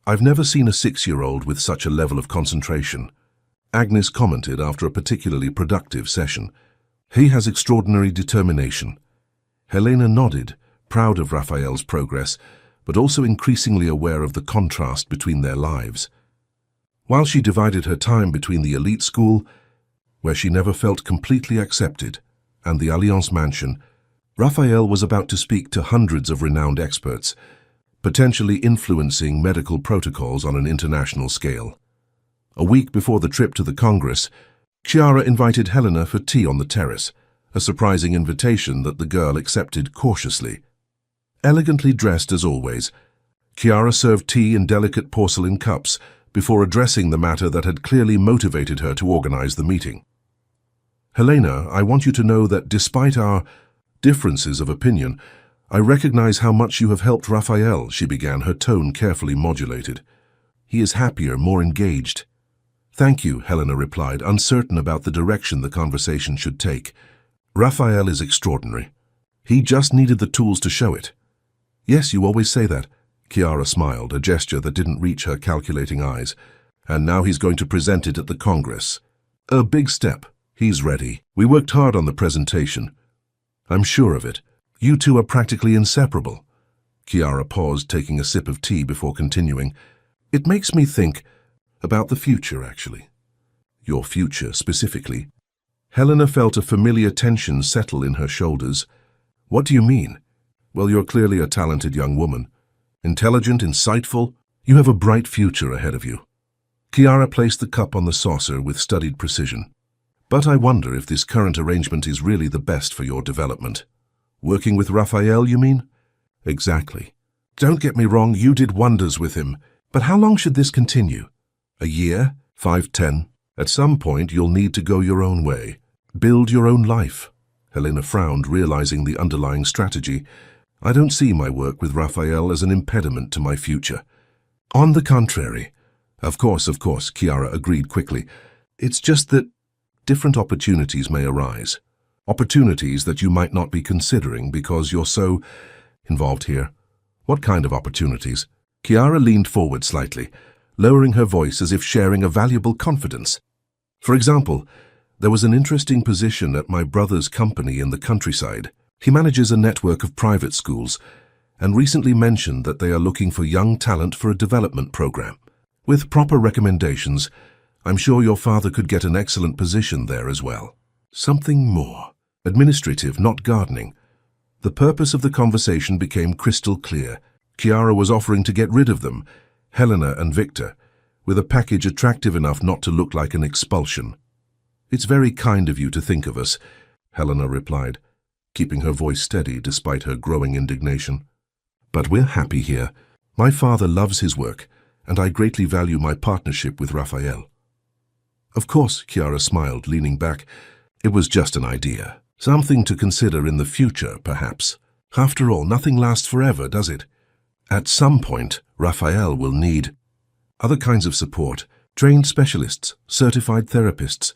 "I've never seen a 6-year-old with such a level of concentration," Agnes commented after a particularly productive session. "He has extraordinary determination." Helena nodded, proud of Raphael's progress, but also increasingly aware of the contrast between their lives. While she divided her time between the elite school, where she never felt completely accepted, and the Alliance mansion, Raphael was about to speak to hundreds of renowned experts, potentially influencing medical protocols on an international scale. A week before the trip to the Congress, Chiara invited Helena for tea on the terrace, a surprising invitation that the girl accepted cautiously. Elegantly dressed as always, Chiara served tea in delicate porcelain cups before addressing the matter that had clearly motivated her to organize the meeting. "Helena, I want you to know that despite our differences of opinion, I recognize how much you have helped Raphael," she began, her tone carefully modulated. "He is happier, more engaged." "Thank you," Helena replied, uncertain about the direction the conversation should take. "Raphael is extraordinary. He just needed the tools to show it." "Yes, you always say that." Chiara smiled, a gesture that didn't reach her calculating eyes. "And now he's going to present it at the Congress. A big step. He's ready. We worked hard on the presentation. I'm sure of it. You two are practically inseparable." Chiara paused, taking a sip of tea before continuing. "It makes me think about the future, actually." "Your future, specifically?" Helena felt a familiar tension settle in her shoulders. "What do you mean?" "Well, you're clearly a talented young woman. Intelligent, insightful. You have a bright future ahead of you." Chiara placed the cup on the saucer with studied precision. "But I wonder if this current arrangement is really the best for your development." "Working with Raphael, you mean?" "Exactly. Don't get me wrong, you did wonders with him. But how long should this continue? A year? 5, 10? At some point, you'll need to go your own way. Build your own life." Helena frowned, realizing the underlying strategy. "I don't see my work with Raphael as an impediment to my future." "On the contrary." Of course, Chiara agreed quickly. "It's just that different opportunities may arise. Opportunities that you might not be considering because you're so involved here." "What kind of opportunities?" Chiara leaned forward slightly, lowering her voice as if sharing a valuable confidence. "For example, there was an interesting position at my brother's company in the countryside. He manages a network of private schools and recently mentioned that they are looking for young talent for a development program. With proper recommendations, I'm sure your father could get an excellent position there as well. Something more. Administrative, not gardening." The purpose of the conversation became crystal clear. Chiara was offering to get rid of them, Helena and Victor, with a package attractive enough not to look like an expulsion. "It's very kind of you to think of us," Helena replied, keeping her voice steady despite her growing indignation. "But we're happy here. My father loves his work, and I greatly value my partnership with Raphael." "Of course," Chiara smiled, leaning back. "It was just an idea. Something to consider in the future, perhaps. After all, nothing lasts forever, does it? At some point, Raphael will need other kinds of support, trained specialists, certified therapists.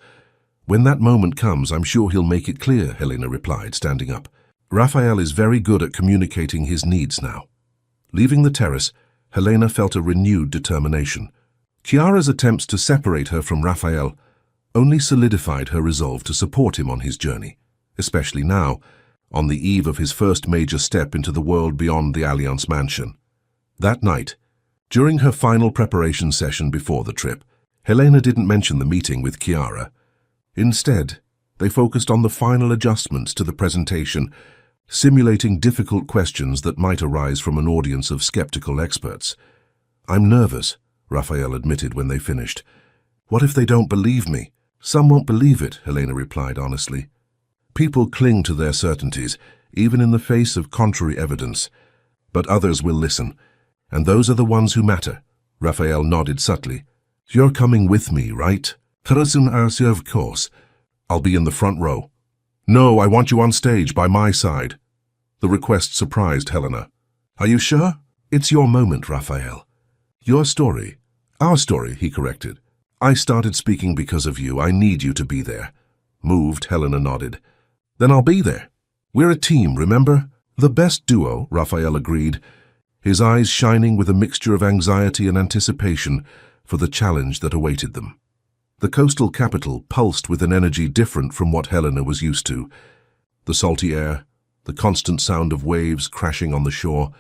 When that moment comes, I'm sure he'll make it clear," Helena replied, standing up. "Raphael is very good at communicating his needs now." Leaving the terrace, Helena felt a renewed determination. Chiara's attempts to separate her from Raphael only solidified her resolve to support him on his journey, especially now, on the eve of his first major step into the world beyond the Alliance mansion. That night, during her final preparation session before the trip, Helena didn't mention the meeting with Chiara. Instead, they focused on the final adjustments to the presentation, simulating difficult questions that might arise from an audience of skeptical experts. "I'm nervous," Raphael admitted when they finished. "What if they don't believe me?" "Some won't believe it," Helena replied honestly. "People cling to their certainties, even in the face of contrary evidence. But others will listen, and those are the ones who matter." Raphael nodded subtly. "You're coming with me, right?" "Of course. I'll be in the front row." "No, I want you on stage by my side." The request surprised Helena. "Are you sure?" "It's your moment, Raphael. Your story." "Our story," he corrected. I started speaking because of you. I need you to be there. Moved, Helena nodded. Then I'll be there. We're a team, remember? The best duo, Raphael agreed, his eyes shining with a mixture of anxiety and anticipation for the challenge that awaited them. The coastal capital pulsed with an energy different from what Helena was used to. The salty air, the constant sound of waves crashing on the shore,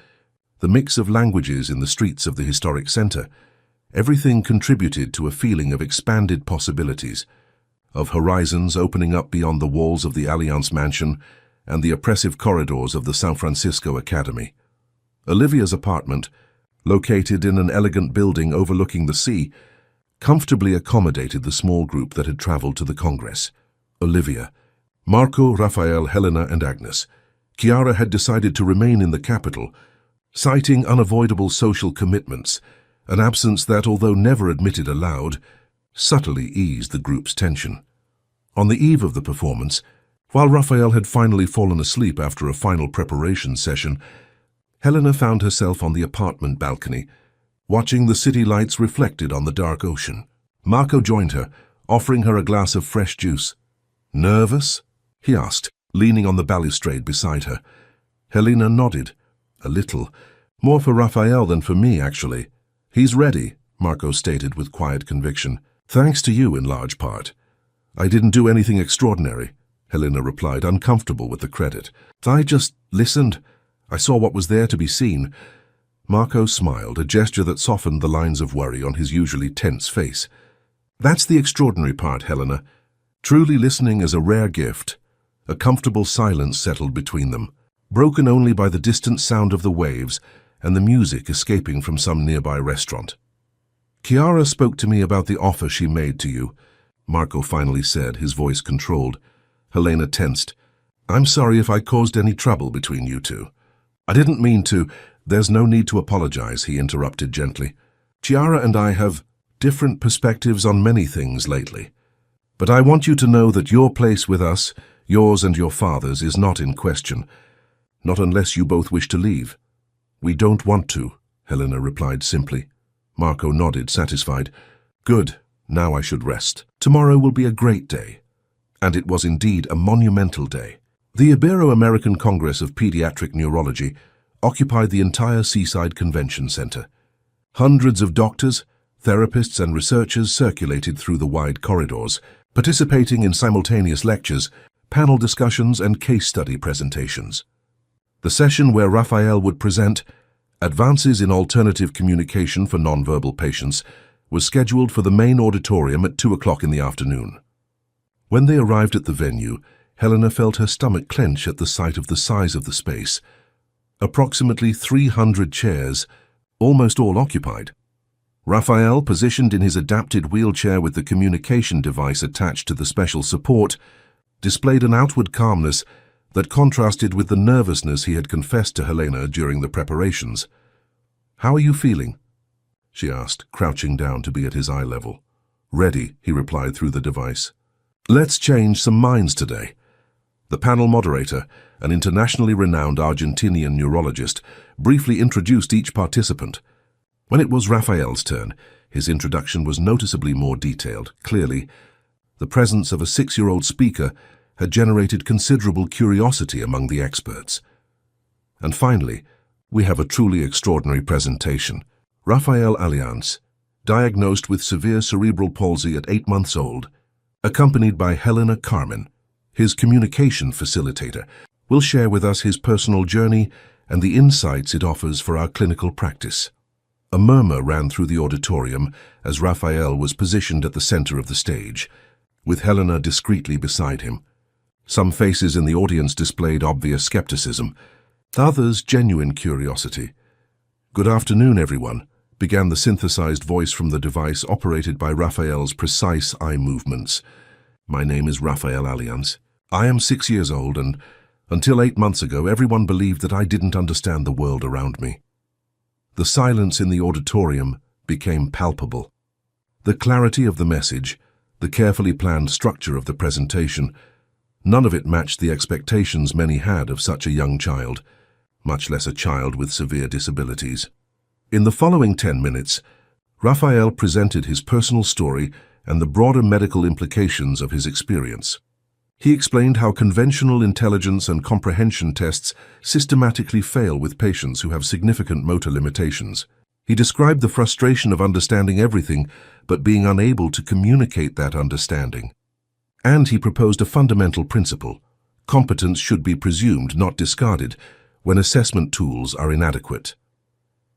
the mix of languages in the streets of the historic center, everything contributed to a feeling of expanded possibilities, of horizons opening up beyond the walls of the Allianz Mansion and the oppressive corridors of the San Francisco Academy. Olivia's apartment, located in an elegant building overlooking the sea, comfortably accommodated the small group that had traveled to the Congress. Olivia, Marco, Raphael, Helena, and Agnes. Chiara had decided to remain in the capital, citing unavoidable social commitments, an absence that, although never admitted aloud, subtly eased the group's tension. On the eve of the performance, while Raphael had finally fallen asleep after a final preparation session, Helena found herself on the apartment balcony, watching the city lights reflected on the dark ocean. Marco joined her, offering her a glass of fresh juice. "Nervous?" he asked, leaning on the balustrade beside her. Helena nodded. "A little. More for Raphael than for me, actually." "He's ready," Marco stated with quiet conviction. "Thanks to you in large part." "I didn't do anything extraordinary," Helena replied, uncomfortable with the credit. "I just listened. I saw what was there to be seen." Marco smiled, a gesture that softened the lines of worry on his usually tense face. "That's the extraordinary part, Helena. Truly listening is a rare gift." A comfortable silence settled between them, broken only by the distant sound of the waves and the music escaping from some nearby restaurant. "Chiara spoke to me about the offer she made to you," Marco finally said, his voice controlled. Helena tensed. "I'm sorry if I caused any trouble between you two." "I didn't mean to." "There's no need to apologize," he interrupted gently. "Chiara and I have different perspectives on many things lately. But I want you to know that your place with us, yours and your father's, is not in question. Not unless you both wish to leave." "We don't want to," Helena replied simply. Marco nodded, satisfied. "Good. Now I should rest. Tomorrow will be a great day." And it was indeed a monumental day. The Ibero-American Congress of Pediatric Neurology occupied the entire Seaside Convention Center. Hundreds of doctors, therapists, and researchers circulated through the wide corridors, participating in simultaneous lectures, panel discussions, and case study presentations. The session where Raphael would present Advances in Alternative Communication for Nonverbal Patients was scheduled for the main auditorium at 2 o'clock in the afternoon. When they arrived at the venue, Helena felt her stomach clench at the sight of the size of the space. Approximately 300 chairs, almost all occupied. Raphael, positioned in his adapted wheelchair with the communication device attached to the special support, displayed an outward calmness that contrasted with the nervousness he had confessed to Helena during the preparations. "How are you feeling?" she asked, crouching down to be at his eye level. "Ready," he replied through the device. "Let's change some minds today." The panel moderator, an internationally renowned Argentinian neurologist, briefly introduced each participant. When it was Raphael's turn, his introduction was noticeably more detailed. Clearly, the presence of a 6-year-old speaker had generated considerable curiosity among the experts. And finally, we have a truly extraordinary presentation. Raphael Allianz, diagnosed with severe cerebral palsy at 8 months old, accompanied by Helena Carmen, his communication facilitator, will share with us his personal journey and the insights it offers for our clinical practice. A murmur ran through the auditorium as Raphael was positioned at the center of the stage, with Helena discreetly beside him. Some faces in the audience displayed obvious skepticism, others genuine curiosity. "Good afternoon, everyone," began the synthesized voice from the device operated by Raphael's precise eye movements. "My name is Raphael Allianz. I am 6 years old, and until 8 months ago, everyone believed that I didn't understand the world around me." The silence in the auditorium became palpable. The clarity of the message, the carefully planned structure of the presentation, none of it matched the expectations many had of such a young child, much less a child with severe disabilities. In the following 10 minutes, Raphael presented his personal story and the broader medical implications of his experience. He explained how conventional intelligence and comprehension tests systematically fail with patients who have significant motor limitations. He described the frustration of understanding everything but being unable to communicate that understanding. And he proposed a fundamental principle: competence should be presumed, not discarded, when assessment tools are inadequate.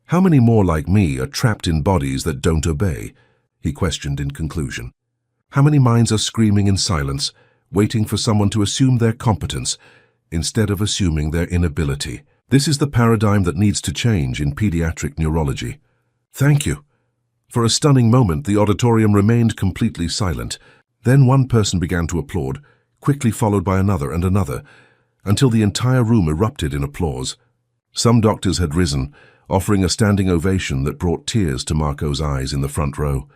"How many more like me are trapped in bodies that don't obey?" he questioned in conclusion. "How many minds are screaming in silence, waiting for someone to assume their competence instead of assuming their inability? This is the paradigm that needs to change in pediatric neurology." "Thank you." For a stunning moment, the auditorium remained completely silent. Then one person began to applaud, quickly followed by another and another, until the entire room erupted in applause. Some doctors had risen, offering a standing ovation that brought tears to Marco's eyes in the front row.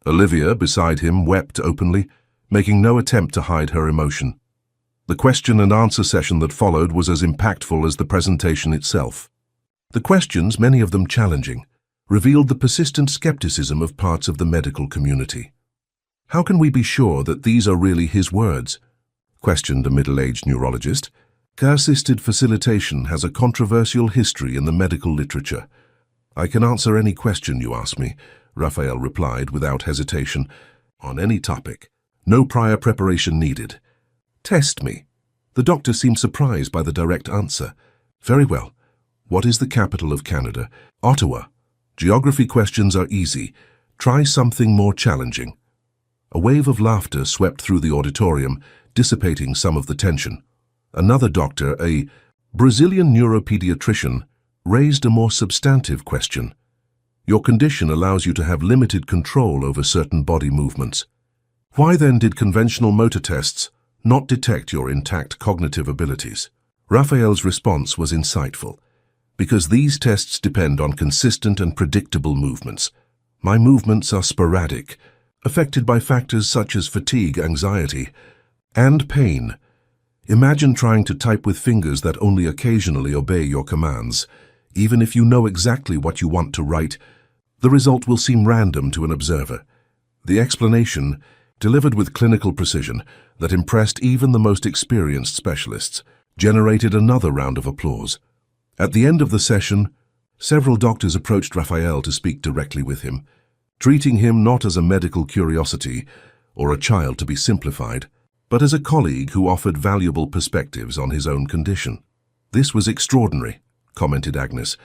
Olivia, beside him, wept openly, making no attempt to hide her emotion. The question and answer session that followed was as impactful as the presentation itself. The questions, many of them challenging, revealed the persistent skepticism of parts of the medical community. "How can we be sure that these are really his words?" questioned a middle-aged neurologist. "Assisted facilitation has a controversial history in the medical literature. I can answer any question you ask me," Raphael replied without hesitation. "On any topic. No prior preparation needed." "Test me." The doctor seemed surprised by the direct answer. "Very well. What is the capital of Canada?" "Ottawa." "Geography questions are easy. Try something more challenging." A wave of laughter swept through the auditorium, dissipating some of the tension. Another doctor, a Brazilian neuropediatrician, raised a more substantive question. "Your condition allows you to have limited control over certain body movements. Why then did conventional motor tests not detect your intact cognitive abilities?" Raphael's response was insightful. "Because these tests depend on consistent and predictable movements. My movements are sporadic, affected by factors such as fatigue, anxiety, and pain. Imagine trying to type with fingers that only occasionally obey your commands. Even if you know exactly what you want to write, the result will seem random to an observer." The explanation, delivered with clinical precision that impressed even the most experienced specialists, generated another round of applause. At the end of the session, several doctors approached Raphael to speak directly with him, treating him not as a medical curiosity or a child to be simplified, but as a colleague who offered valuable perspectives on his own condition. "This was extraordinary," commented Agnes,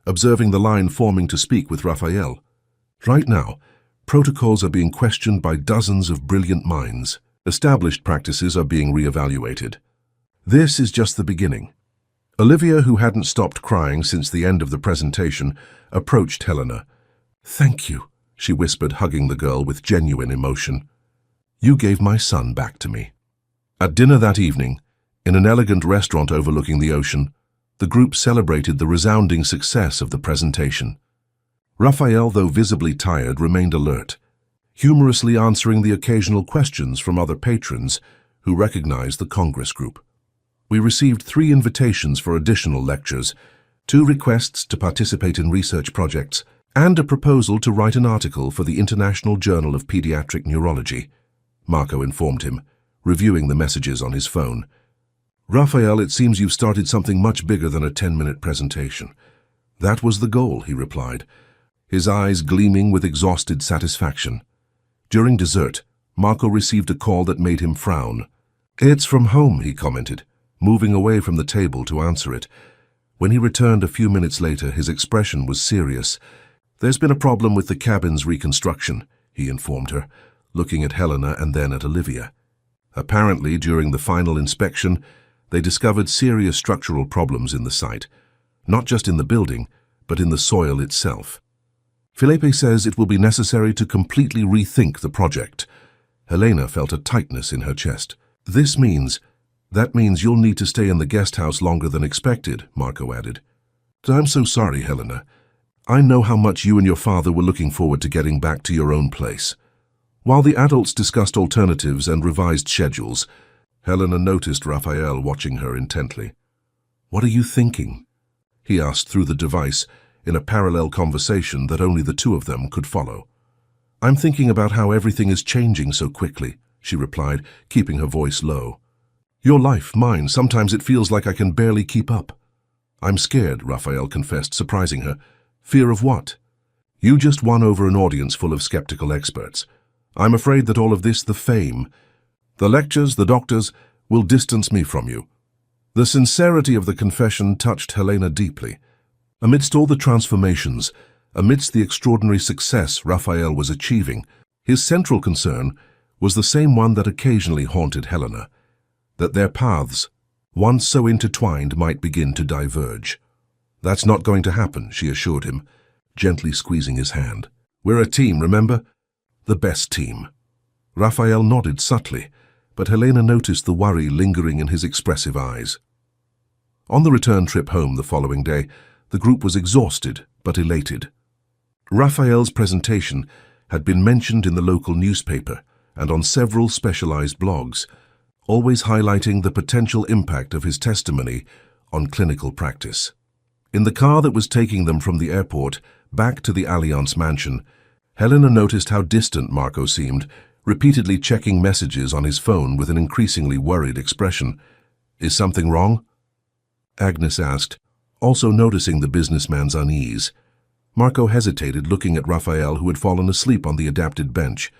observing the line forming to speak with Raphael. "Right now, protocols are being questioned by dozens of brilliant minds. Established practices are being re-evaluated. This is just the beginning." Olivia, who hadn't stopped crying since the end of the presentation, approached Helena. "Thank you," she whispered, hugging the girl with genuine emotion. "You gave my son back to me." At dinner that evening, in an elegant restaurant overlooking the ocean, the group celebrated the resounding success of the presentation. Raphael, though visibly tired, remained alert, humorously answering the occasional questions from other patrons who recognized the Congress group. We received 3 invitations for additional lectures, 2 requests to participate in research projects, and a proposal to write an article for the International Journal of Pediatric Neurology, Marco informed him, reviewing the messages on his phone. "Raphael, it seems you've started something much bigger than a 10-minute presentation." "That was the goal," he replied, his eyes gleaming with exhausted satisfaction. During dessert, Marco received a call that made him frown. "It's from home," he commented, moving away from the table to answer it. When he returned a few minutes later, his expression was serious. "There's been a problem with the cabin's reconstruction," he informed her, looking at Helena and then at Olivia. Apparently, during the final inspection, they discovered serious structural problems in the site, not just in the building, but in the soil itself. "Felipe says it will be necessary to completely rethink the project." Helena felt a tightness in her chest. That means you'll need to stay in the guest house longer than expected," Marco added. "I'm so sorry, Helena. I know how much you and your father were looking forward to getting back to your own place." While the adults discussed alternatives and revised schedules, Helena noticed Raphael watching her intently. "What are you thinking?" he asked through the device in a parallel conversation that only the two of them could follow. I'm thinking about how everything is changing so quickly, she replied, keeping her voice low. Your life, mine, sometimes it feels like I can barely keep up. I'm scared, Raphael confessed, surprising her. Fear of what? You just won over an audience full of skeptical experts. I'm afraid that all of this, the fame, the lectures, the doctors, will distance me from you. The sincerity of the confession touched Helena deeply. Amidst all the transformations, amidst the extraordinary success Raphael was achieving, his central concern was the same one that occasionally haunted Helena, that their paths, once so intertwined, might begin to diverge. That's not going to happen, she assured him, gently squeezing his hand. We're a team, remember? The best team. Raphael nodded subtly, but Helena noticed the worry lingering in his expressive eyes. On the return trip home the following day, the group was exhausted but elated. Raphael's presentation had been mentioned in the local newspaper and on several specialized blogs, always highlighting the potential impact of his testimony on clinical practice. In the car that was taking them from the airport back to the Allianz mansion, Helena noticed how distant Marco seemed, repeatedly checking messages on his phone with an increasingly worried expression. Is something wrong? Agnes asked, also noticing the businessman's unease. Marco hesitated, looking at Raphael, who had fallen asleep on the adapted bench.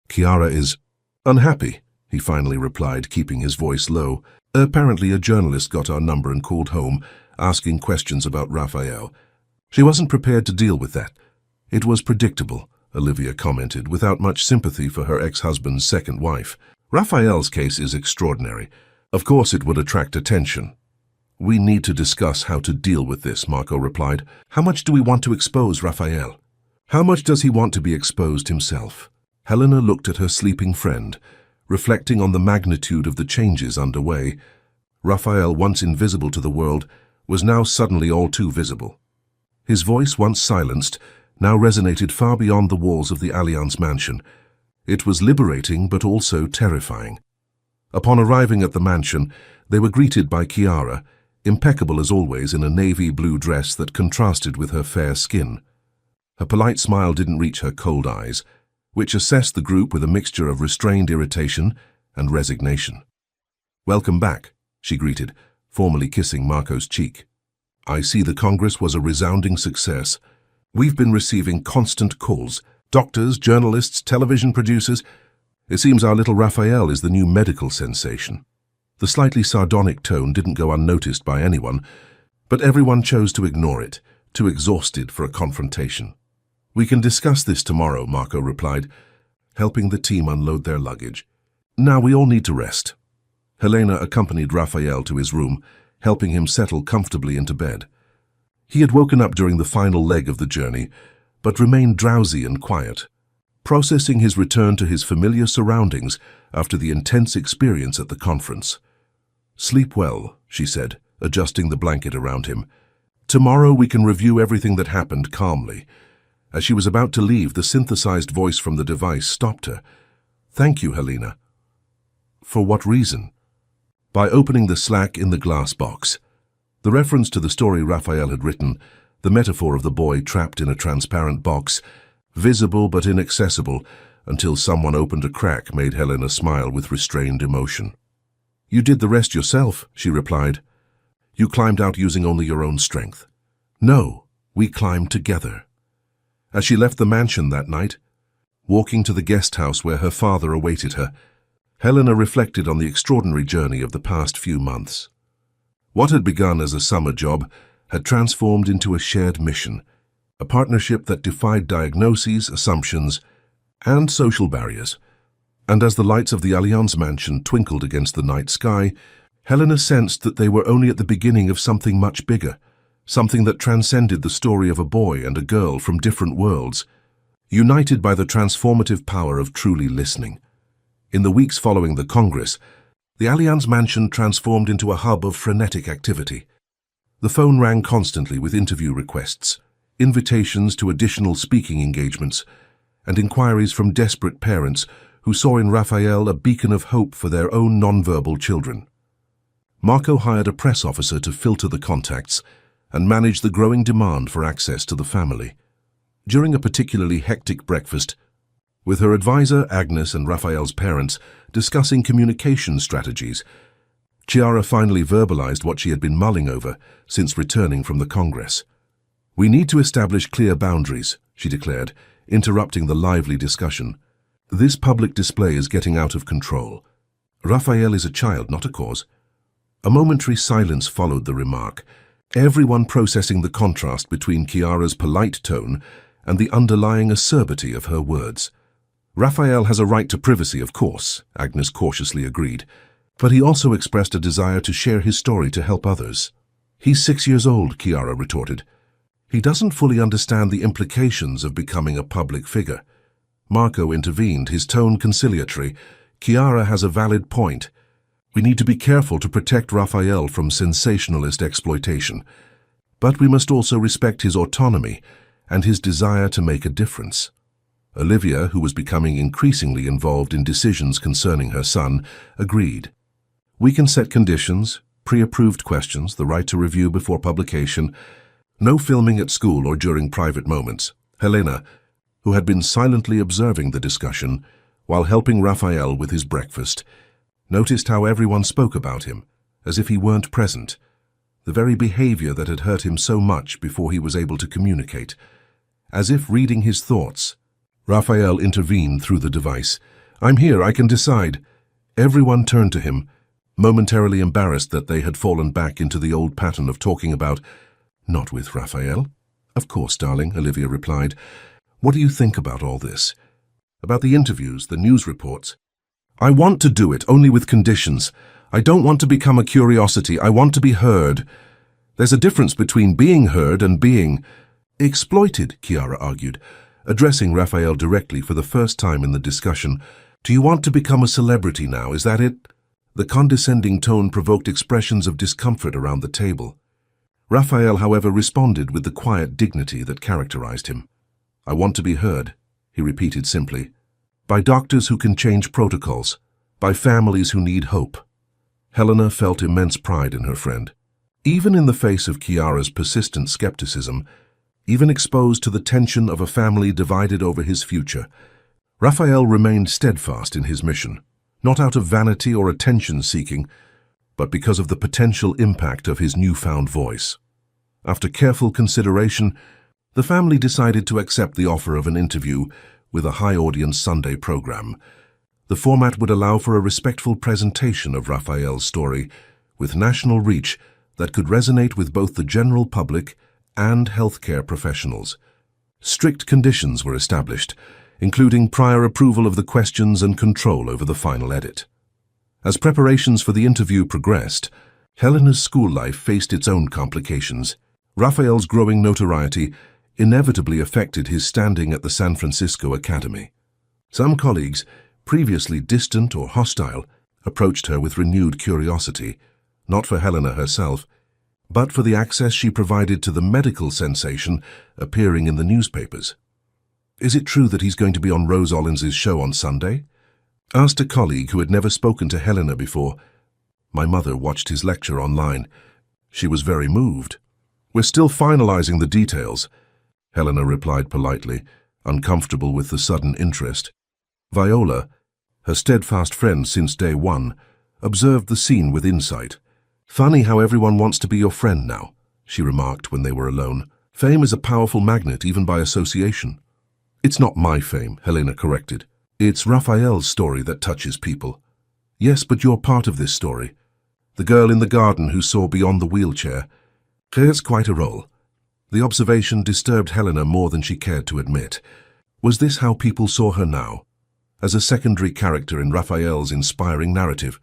Chiara is unhappy, he finally replied, keeping his voice low. Apparently a journalist got our number and called home, asking questions about Raphael. She wasn't prepared to deal with that. It was predictable, Olivia commented, without much sympathy for her ex-husband's second wife. Raphael's case is extraordinary. Of course it would attract attention. We need to discuss how to deal with this, Marco replied. How much do we want to expose Raphael? How much does he want to be exposed himself? Helena looked at her sleeping friend, reflecting on the magnitude of the changes underway. Raphael, once invisible to the world, was now suddenly all too visible. His voice, once silenced, now resonated far beyond the walls of the Allianz mansion. It was liberating but also terrifying. Upon arriving at the mansion, they were greeted by Chiara, impeccable as always in a navy blue dress that contrasted with her fair skin. Her polite smile didn't reach her cold eyes, which assessed the group with a mixture of restrained irritation and resignation. Welcome back, she greeted, formally kissing Marco's cheek. I see the Congress was a resounding success. We've been receiving constant calls. Doctors, journalists, television producers. It seems our little Raphael is the new medical sensation. The slightly sardonic tone didn't go unnoticed by anyone, but everyone chose to ignore it, too exhausted for a confrontation. We can discuss this tomorrow, Marco replied, helping the team unload their luggage. Now we all need to rest. Helena accompanied Raphael to his room, helping him settle comfortably into bed. He had woken up during the final leg of the journey, but remained drowsy and quiet, processing his return to his familiar surroundings after the intense experience at the conference. Sleep well, she said, adjusting the blanket around him. Tomorrow we can review everything that happened calmly. As she was about to leave, the synthesized voice from the device stopped her. Thank you, Helena. For what reason? By opening the slack in the glass box. The reference to the story Raphael had written, the metaphor of the boy trapped in a transparent box, visible but inaccessible, until someone opened a crack, made Helena smile with restrained emotion. You did the rest yourself, she replied. You climbed out using only your own strength. No, we climbed together. As she left the mansion that night, walking to the guest house where her father awaited her, Helena reflected on the extraordinary journey of the past few months. What had begun as a summer job had transformed into a shared mission, a partnership that defied diagnoses, assumptions, and social barriers. And as the lights of the Allianz mansion twinkled against the night sky, Helena sensed that they were only at the beginning of something much bigger, something that transcended the story of a boy and a girl from different worlds, united by the transformative power of truly listening. In the weeks following the Congress, the Allianz mansion transformed into a hub of frenetic activity. The phone rang constantly with interview requests, invitations to additional speaking engagements, and inquiries from desperate parents who saw in Raphael a beacon of hope for their own nonverbal children. Marco hired a press officer to filter the contacts and manage the growing demand for access to the family. During a particularly hectic breakfast, with her advisor Agnes and Raphael's parents discussing communication strategies. Chiara finally verbalized what she had been mulling over since returning from the Congress. "We need to establish clear boundaries," she declared, interrupting the lively discussion. "This public display is getting out of control. Raphael is a child, not a cause." A momentary silence followed the remark, everyone processing the contrast between Chiara's polite tone and the underlying acerbity of her words. "Raphael has a right to privacy, of course," Agnes cautiously agreed, "but he also expressed a desire to share his story to help others." "He's 6 years old," Chiara retorted. "He doesn't fully understand the implications of becoming a public figure." Marco intervened, his tone conciliatory. "Chiara has a valid point. We need to be careful to protect Raphael from sensationalist exploitation. But we must also respect his autonomy and his desire to make a difference." Olivia, who was becoming increasingly involved in decisions concerning her son, agreed. "We can set conditions, pre-approved questions, the right to review before publication, no filming at school or during private moments." Helena, who had been silently observing the discussion while helping Raphael with his breakfast, noticed how everyone spoke about him, as if he weren't present, the very behavior that had hurt him so much before he was able to communicate. As if reading his thoughts, Raphael intervened through the device. "I'm here, I can decide." Everyone turned to him, momentarily embarrassed that they had fallen back into the old pattern of talking about, "Not with Raphael." "Of course, darling," Olivia replied. "What do you think about all this? About the interviews, the news reports?" "I want to do it, only with conditions. I don't want to become a curiosity. I want to be heard. There's a difference between being heard and being exploited," Chiara argued, addressing Raphael directly for the first time in the discussion. "Do you want to become a celebrity now, is that it?" The condescending tone provoked expressions of discomfort around the table. Raphael, however, responded with the quiet dignity that characterized him. "I want to be heard," he repeated simply. "By doctors who can change protocols, by families who need hope." Helena felt immense pride in her friend. Even in the face of Chiara's persistent skepticism, even exposed to the tension of a family divided over his future, Raphael remained steadfast in his mission, not out of vanity or attention-seeking, but because of the potential impact of his newfound voice. After careful consideration, the family decided to accept the offer of an interview with a high-audience Sunday program. The format would allow for a respectful presentation of Raphael's story, with national reach that could resonate with both the general public and healthcare professionals. Strict conditions were established, including prior approval of the questions and control over the final edit. As preparations for the interview progressed, Helena's school life faced its own complications. Raphael's growing notoriety inevitably affected his standing at the San Francisco Academy. Some colleagues, previously distant or hostile, approached her with renewed curiosity, not for Helena herself, but for the access she provided to the medical sensation appearing in the newspapers. "Is it true that he's going to be on Rose Ollins's show on Sunday?" asked a colleague who had never spoken to Helena before. "My mother watched his lecture online. She was very moved." "We're still finalizing the details," Helena replied politely, uncomfortable with the sudden interest. Viola, her steadfast friend since day one, observed the scene with insight. "Funny how everyone wants to be your friend now," she remarked when they were alone. "Fame is a powerful magnet, even by association." "It's not my fame," Helena corrected. "It's Raphael's story that touches people." "Yes, but you're part of this story. The girl in the garden who saw beyond the wheelchair. There's quite a role." The observation disturbed Helena more than she cared to admit. Was this how people saw her now? As a secondary character in Raphael's inspiring narrative?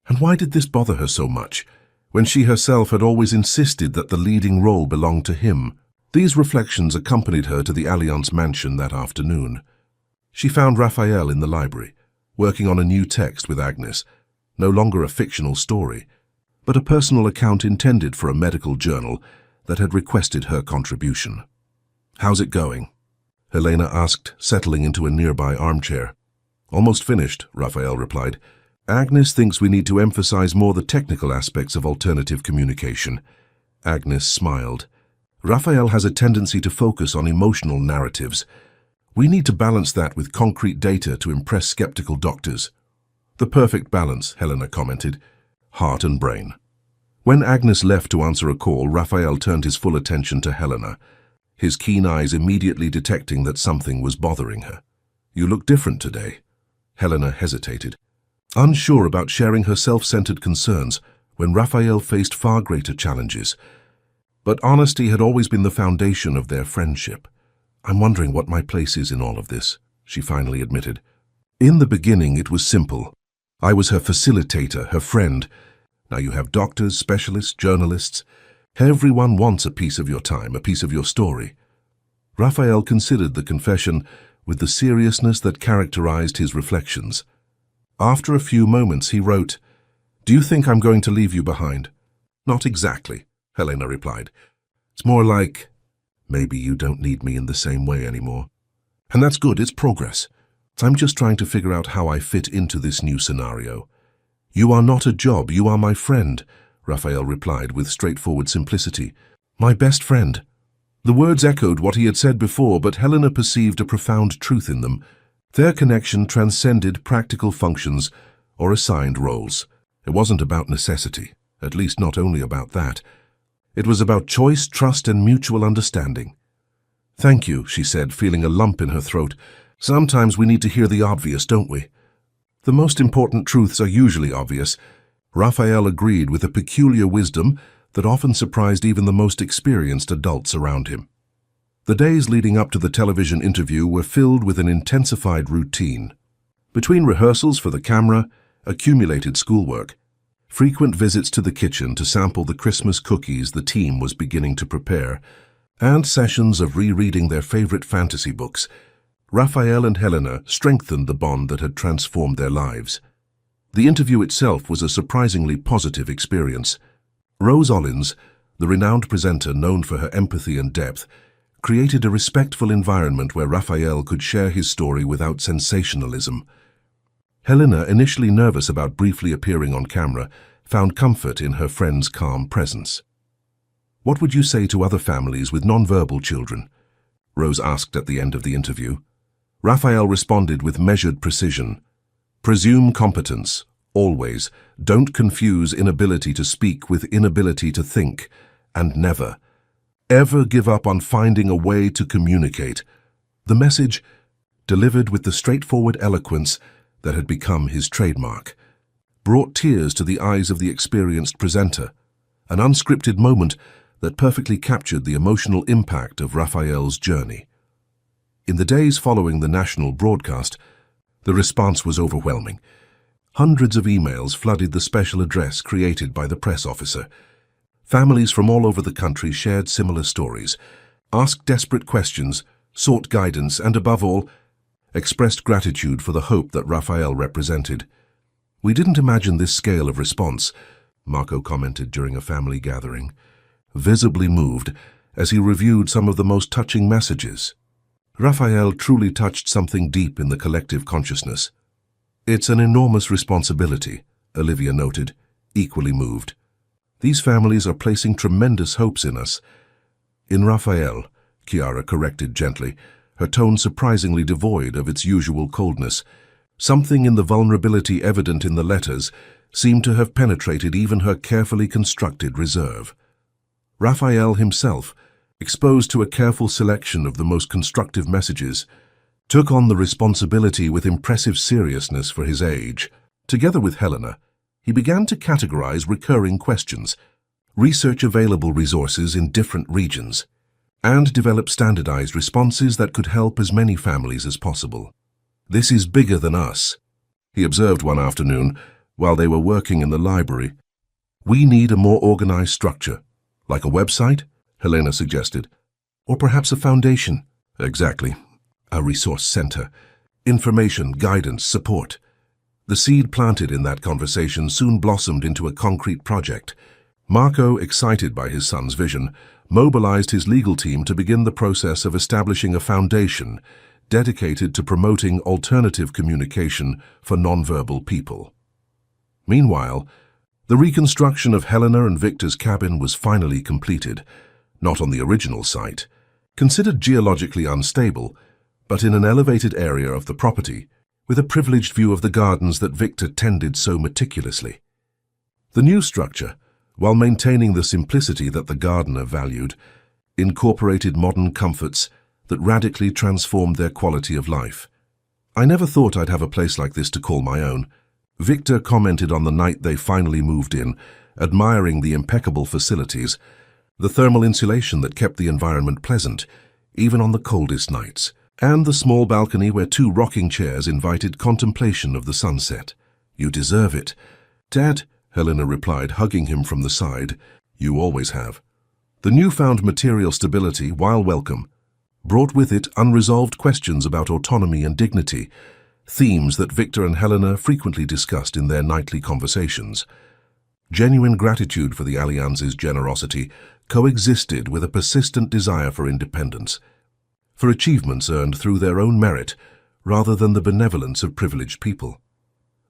And why did this bother her so much, when she herself had always insisted that the leading role belonged to him? These reflections accompanied her to the Allianz mansion that afternoon. She found Raphael in the library, working on a new text with Agnes, no longer a fictional story, but a personal account intended for a medical journal that had requested her contribution. "How's it going?" Helena asked, settling into a nearby armchair. "Almost finished," Raphael replied. "Agnes thinks we need to emphasize more the technical aspects of alternative communication." Agnes smiled. "Raphael has a tendency to focus on emotional narratives. We need to balance that with concrete data to impress skeptical doctors. The perfect balance, Helena commented. Heart and brain. When Agnes left to answer a call, Raphael turned his full attention to Helena, his keen eyes immediately detecting that something was bothering her. You look different today. Helena hesitated, unsure about sharing her self-centered concerns when Raphael faced far greater challenges. But honesty had always been the foundation of their friendship. I'm wondering what my place is in all of this, she finally admitted. In the beginning, it was simple. I was her facilitator, her friend. Now you have doctors, specialists, journalists. Everyone wants a piece of your time, a piece of your story. Raphael considered the confession with the seriousness that characterized his reflections. After a few moments, he wrote, "Do you think I'm going to leave you behind?" "Not exactly," Helena replied. "It's more like, maybe you don't need me in the same way anymore. And that's good, it's progress. I'm just trying to figure out how I fit into this new scenario." "You are not a job, you are my friend," Raphael replied with straightforward simplicity. "My best friend." The words echoed what he had said before, but Helena perceived a profound truth in them. Their connection transcended practical functions or assigned roles. It wasn't about necessity, at least not only about that. It was about choice, trust, and mutual understanding. "Thank you," she said, feeling a lump in her throat. "Sometimes we need to hear the obvious, don't we?" "The most important truths are usually obvious," Raphael agreed with a peculiar wisdom that often surprised even the most experienced adults around him. The days leading up to the television interview were filled with an intensified routine. Between rehearsals for the camera, accumulated schoolwork, frequent visits to the kitchen to sample the Christmas cookies the team was beginning to prepare, and sessions of rereading their favorite fantasy books, Raphael and Helena strengthened the bond that had transformed their lives. The interview itself was a surprisingly positive experience. Rose Ollins, the renowned presenter known for her empathy and depth, created a respectful environment where Raphael could share his story without sensationalism. Helena, initially nervous about briefly appearing on camera, found comfort in her friend's calm presence. "What would you say to other families with nonverbal children?" Rose asked at the end of the interview. Raphael responded with measured precision. "Presume competence, always. Don't confuse inability to speak with inability to think, and never, ever give up on finding a way to communicate." The message, delivered with the straightforward eloquence that had become his trademark, brought tears to the eyes of the experienced presenter, an unscripted moment that perfectly captured the emotional impact of Raphael's journey. In the days following the national broadcast, the response was overwhelming. Hundreds of emails flooded the special address created by the press officer. Families from all over the country shared similar stories, asked desperate questions, sought guidance, and above all, expressed gratitude for the hope that Raphael represented. "We didn't imagine this scale of response," Marco commented during a family gathering, visibly moved as he reviewed some of the most touching messages. Raphael truly touched something deep in the collective consciousness. "It's an enormous responsibility," Olivia noted, equally moved. "These families are placing tremendous hopes in us." "In Raphael," Chiara corrected gently, her tone surprisingly devoid of its usual coldness. Something in the vulnerability evident in the letters seemed to have penetrated even her carefully constructed reserve. Raphael himself, exposed to a careful selection of the most constructive messages, took on the responsibility with impressive seriousness for his age. Together with Helena, he began to categorize recurring questions, research available resources in different regions, and develop standardized responses that could help as many families as possible. "This is bigger than us," he observed one afternoon while they were working in the library. "We need a more organized structure." "Like a website?" Helena suggested. "Or perhaps a foundation." "Exactly. A resource center. Information, guidance, support." The seed planted in that conversation soon blossomed into a concrete project. Marco, excited by his son's vision, mobilized his legal team to begin the process of establishing a foundation dedicated to promoting alternative communication for nonverbal people. Meanwhile, the reconstruction of Helena and Victor's cabin was finally completed, not on the original site, considered geologically unstable, but in an elevated area of the property, with a privileged view of the gardens that Victor tended so meticulously. The new structure, while maintaining the simplicity that the gardener valued, incorporated modern comforts that radically transformed their quality of life. "I never thought I'd have a place like this to call my own," Victor commented on the night they finally moved in, admiring the impeccable facilities, the thermal insulation that kept the environment pleasant, even on the coldest nights, and the small balcony where 2 rocking chairs invited contemplation of the sunset. "You deserve it." "Dad," Helena replied, hugging him from the side, "you always have." The newfound material stability, while welcome, brought with it unresolved questions about autonomy and dignity, themes that Victor and Helena frequently discussed in their nightly conversations. Genuine gratitude for the Allianz's generosity coexisted with a persistent desire for independence, for achievements earned through their own merit rather than the benevolence of privileged people.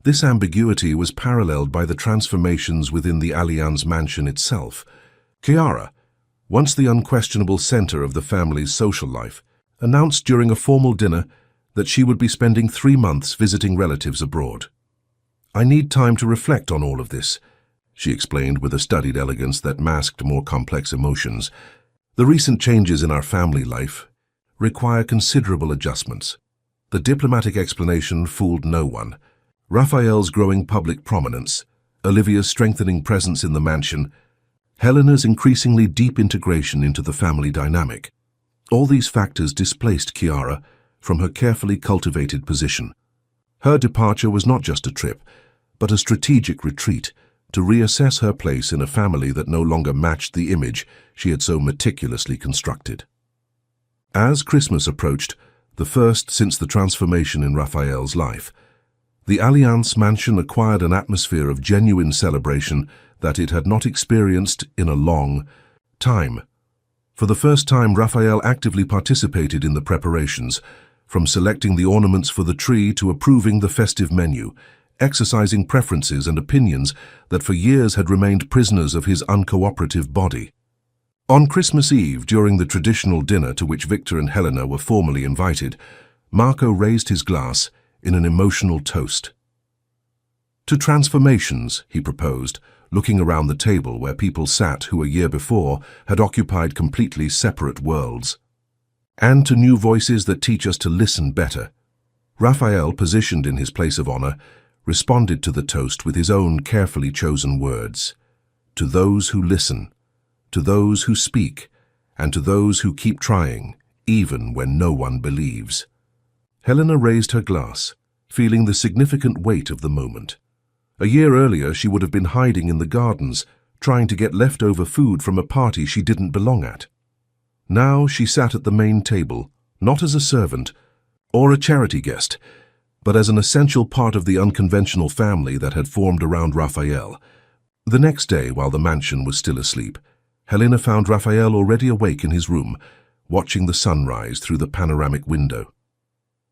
This ambiguity was paralleled by the transformations within the Allianz mansion itself. Chiara, once the unquestionable center of the family's social life, announced during a formal dinner that she would be spending 3 months visiting relatives abroad. "I need time to reflect on all of this," she explained with a studied elegance that masked more complex emotions. "The recent changes in our family life require considerable adjustments." The diplomatic explanation fooled no one. Raphael's growing public prominence, Olivia's strengthening presence in the mansion, Helena's increasingly deep integration into the family dynamic. All these factors displaced Chiara from her carefully cultivated position. Her departure was not just a trip, but a strategic retreat to reassess her place in a family that no longer matched the image she had so meticulously constructed. As Christmas approached, the first since the transformation in Raphael's life, the Allianz mansion acquired an atmosphere of genuine celebration that it had not experienced in a long time. For the first time, Raphael actively participated in the preparations, from selecting the ornaments for the tree to approving the festive menu, exercising preferences and opinions that for years had remained prisoners of his uncooperative body. On Christmas Eve, during the traditional dinner to which Victor and Helena were formally invited, Marco raised his glass in an emotional toast. "To transformations," he proposed, looking around the table where people sat who a year before had occupied completely separate worlds. "And to new voices that teach us to listen better." Raphael, positioned in his place of honor, responded to the toast with his own carefully chosen words. "To those who listen, to those who speak, and to those who keep trying, even when no one believes." Helena raised her glass, feeling the significant weight of the moment. A year earlier, she would have been hiding in the gardens, trying to get leftover food from a party she didn't belong at. Now she sat at the main table, not as a servant or a charity guest, but as an essential part of the unconventional family that had formed around Raphael. The next day, while the mansion was still asleep, Helena found Raphael already awake in his room, watching the sunrise through the panoramic window.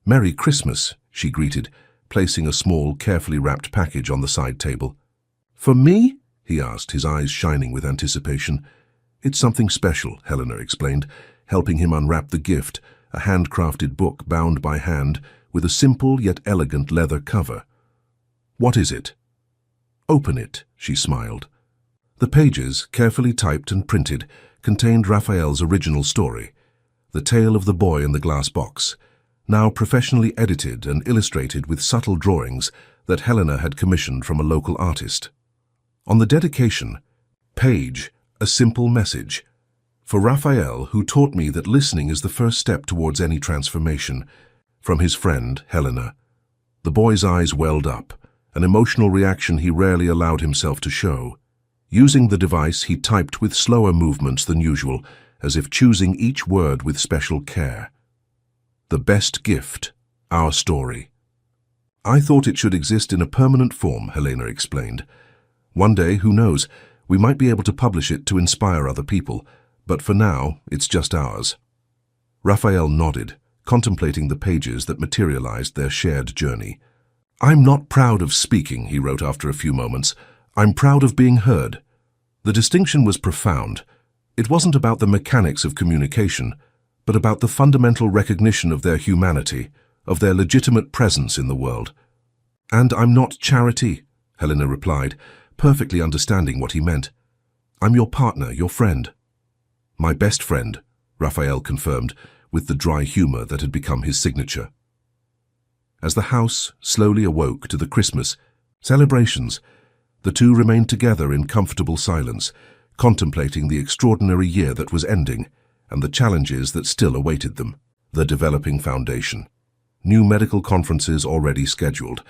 "Merry Christmas," she greeted, placing a small, carefully wrapped package on the side table. "For me?" he asked, his eyes shining with anticipation. "It's something special," Helena explained, helping him unwrap the gift, a handcrafted book bound by hand with a simple yet elegant leather cover. "What is it?" "Open it," she smiled. The pages, carefully typed and printed, contained Raphael's original story, the tale of the boy in the glass box, now professionally edited and illustrated with subtle drawings that Helena had commissioned from a local artist. On the dedication page, a simple message. "For Raphael, who taught me that listening is the first step towards any transformation," from his friend, Helena. The boy's eyes welled up, an emotional reaction he rarely allowed himself to show. Using the device, he typed with slower movements than usual, as if choosing each word with special care. "The best gift, our story." "I thought it should exist in a permanent form," Helena explained. "One day, who knows, we might be able to publish it to inspire other people, but for now, it's just ours." Raphael nodded, contemplating the pages that materialized their shared journey. "I'm not proud of speaking," he wrote after a few moments. "I'm proud of being heard." The distinction was profound. It wasn't about the mechanics of communication, but about the fundamental recognition of their humanity, of their legitimate presence in the world. "And I'm not charity," Helena replied, perfectly understanding what he meant. "I'm your partner, your friend." "My best friend," Raphael confirmed, with the dry humor that had become his signature. As the house slowly awoke to the Christmas celebrations, the two remained together in comfortable silence, contemplating the extraordinary year that was ending and the challenges that still awaited them. The developing foundation. New medical conferences already scheduled,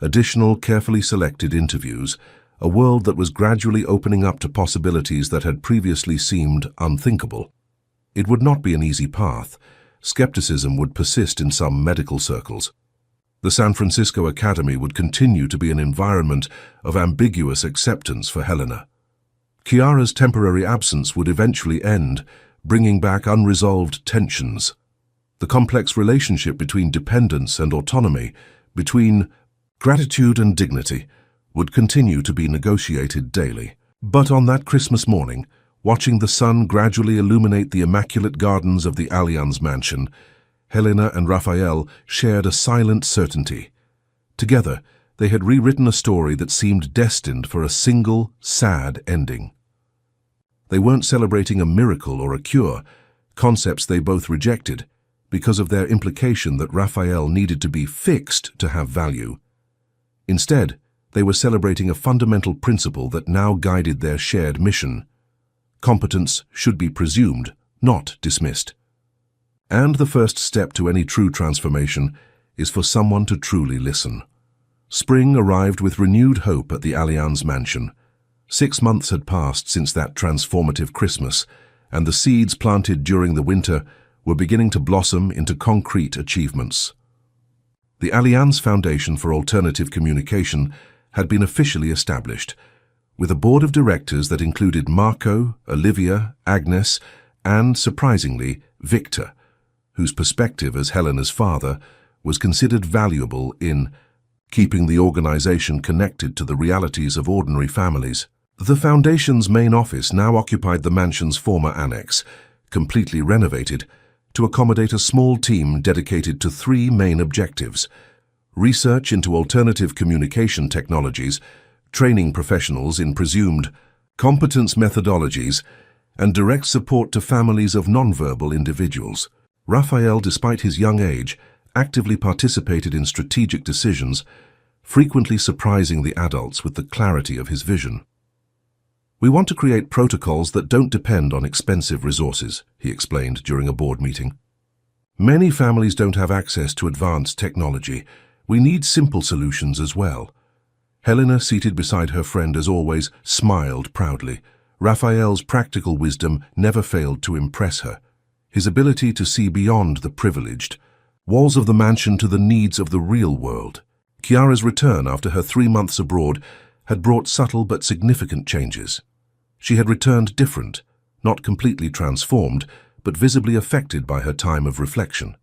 additional carefully selected interviews, a world that was gradually opening up to possibilities that had previously seemed unthinkable. It would not be an easy path. Skepticism would persist in some medical circles. The San Francisco Academy would continue to be an environment of ambiguous acceptance for Helena. Chiara's temporary absence would eventually end, bringing back unresolved tensions. The complex relationship between dependence and autonomy, between gratitude and dignity, would continue to be negotiated daily. But on that Christmas morning, watching the sun gradually illuminate the immaculate gardens of the Allianz mansion, Helena and Raphael shared a silent certainty. Together, they had rewritten a story that seemed destined for a single, sad ending. They weren't celebrating a miracle or a cure, concepts they both rejected, because of their implication that Raphael needed to be fixed to have value. Instead, they were celebrating a fundamental principle that now guided their shared mission. Competence should be presumed, not dismissed. And the first step to any true transformation is for someone to truly listen. Spring arrived with renewed hope at the Allianz mansion. 6 months had passed since that transformative Christmas, and the seeds planted during the winter were beginning to blossom into concrete achievements. The Allianz Foundation for Alternative Communication had been officially established, with a board of directors that included Marco, Olivia, Agnes, and, surprisingly, Victor, whose perspective as Helena's father was considered valuable in keeping the organization connected to the realities of ordinary families. The Foundation's main office now occupied the mansion's former annex, completely renovated, to accommodate a small team dedicated to 3 main objectives: research into alternative communication technologies, training professionals in presumed competence methodologies, and direct support to families of nonverbal individuals. Raphael, despite his young age, actively participated in strategic decisions, frequently surprising the adults with the clarity of his vision. "We want to create protocols that don't depend on expensive resources," he explained during a board meeting. "Many families don't have access to advanced technology. We need simple solutions as well." Helena, seated beside her friend as always, smiled proudly. Raphael's practical wisdom never failed to impress her. His ability to see beyond the privileged walls of the mansion to the needs of the real world. Chiara's return after her 3 months abroad had brought subtle but significant changes. She had returned different, not completely transformed, but visibly affected by her time of reflection.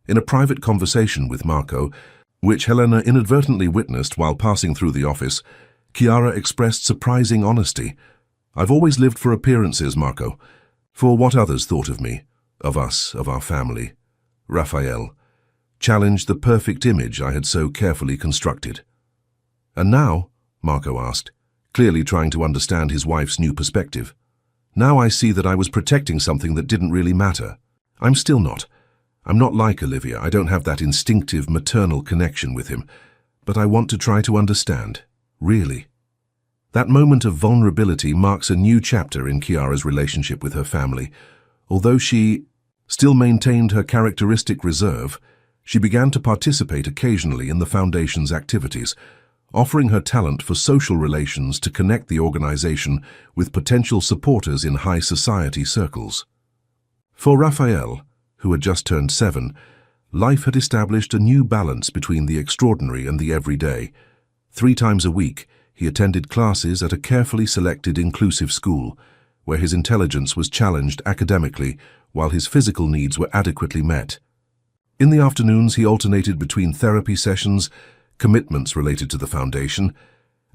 In a private conversation with Marco, which Helena inadvertently witnessed while passing through the office, Chiara expressed surprising honesty. "I've always lived for appearances, Marco, for what others thought of me, of us, of our family." Raphael challenged the perfect image I had so carefully constructed. "And now?" Marco asked, clearly trying to understand his wife's new perspective. "Now I see that I was protecting something that didn't really matter. I'm still not. I'm not like Olivia. I don't have that instinctive maternal connection with him, but I want to try to understand, really." That moment of vulnerability marks a new chapter in Chiara's relationship with her family. Although she still maintained her characteristic reserve, she began to participate occasionally in the Foundation's activities, offering her talent for social relations to connect the organization with potential supporters in high society circles. For Raphael, who had just turned 7, life had established a new balance between the extraordinary and the everyday. 3 times a week, he attended classes at a carefully selected inclusive school, where his intelligence was challenged academically while his physical needs were adequately met. In the afternoons, he alternated between therapy sessions, commitments related to the Foundation,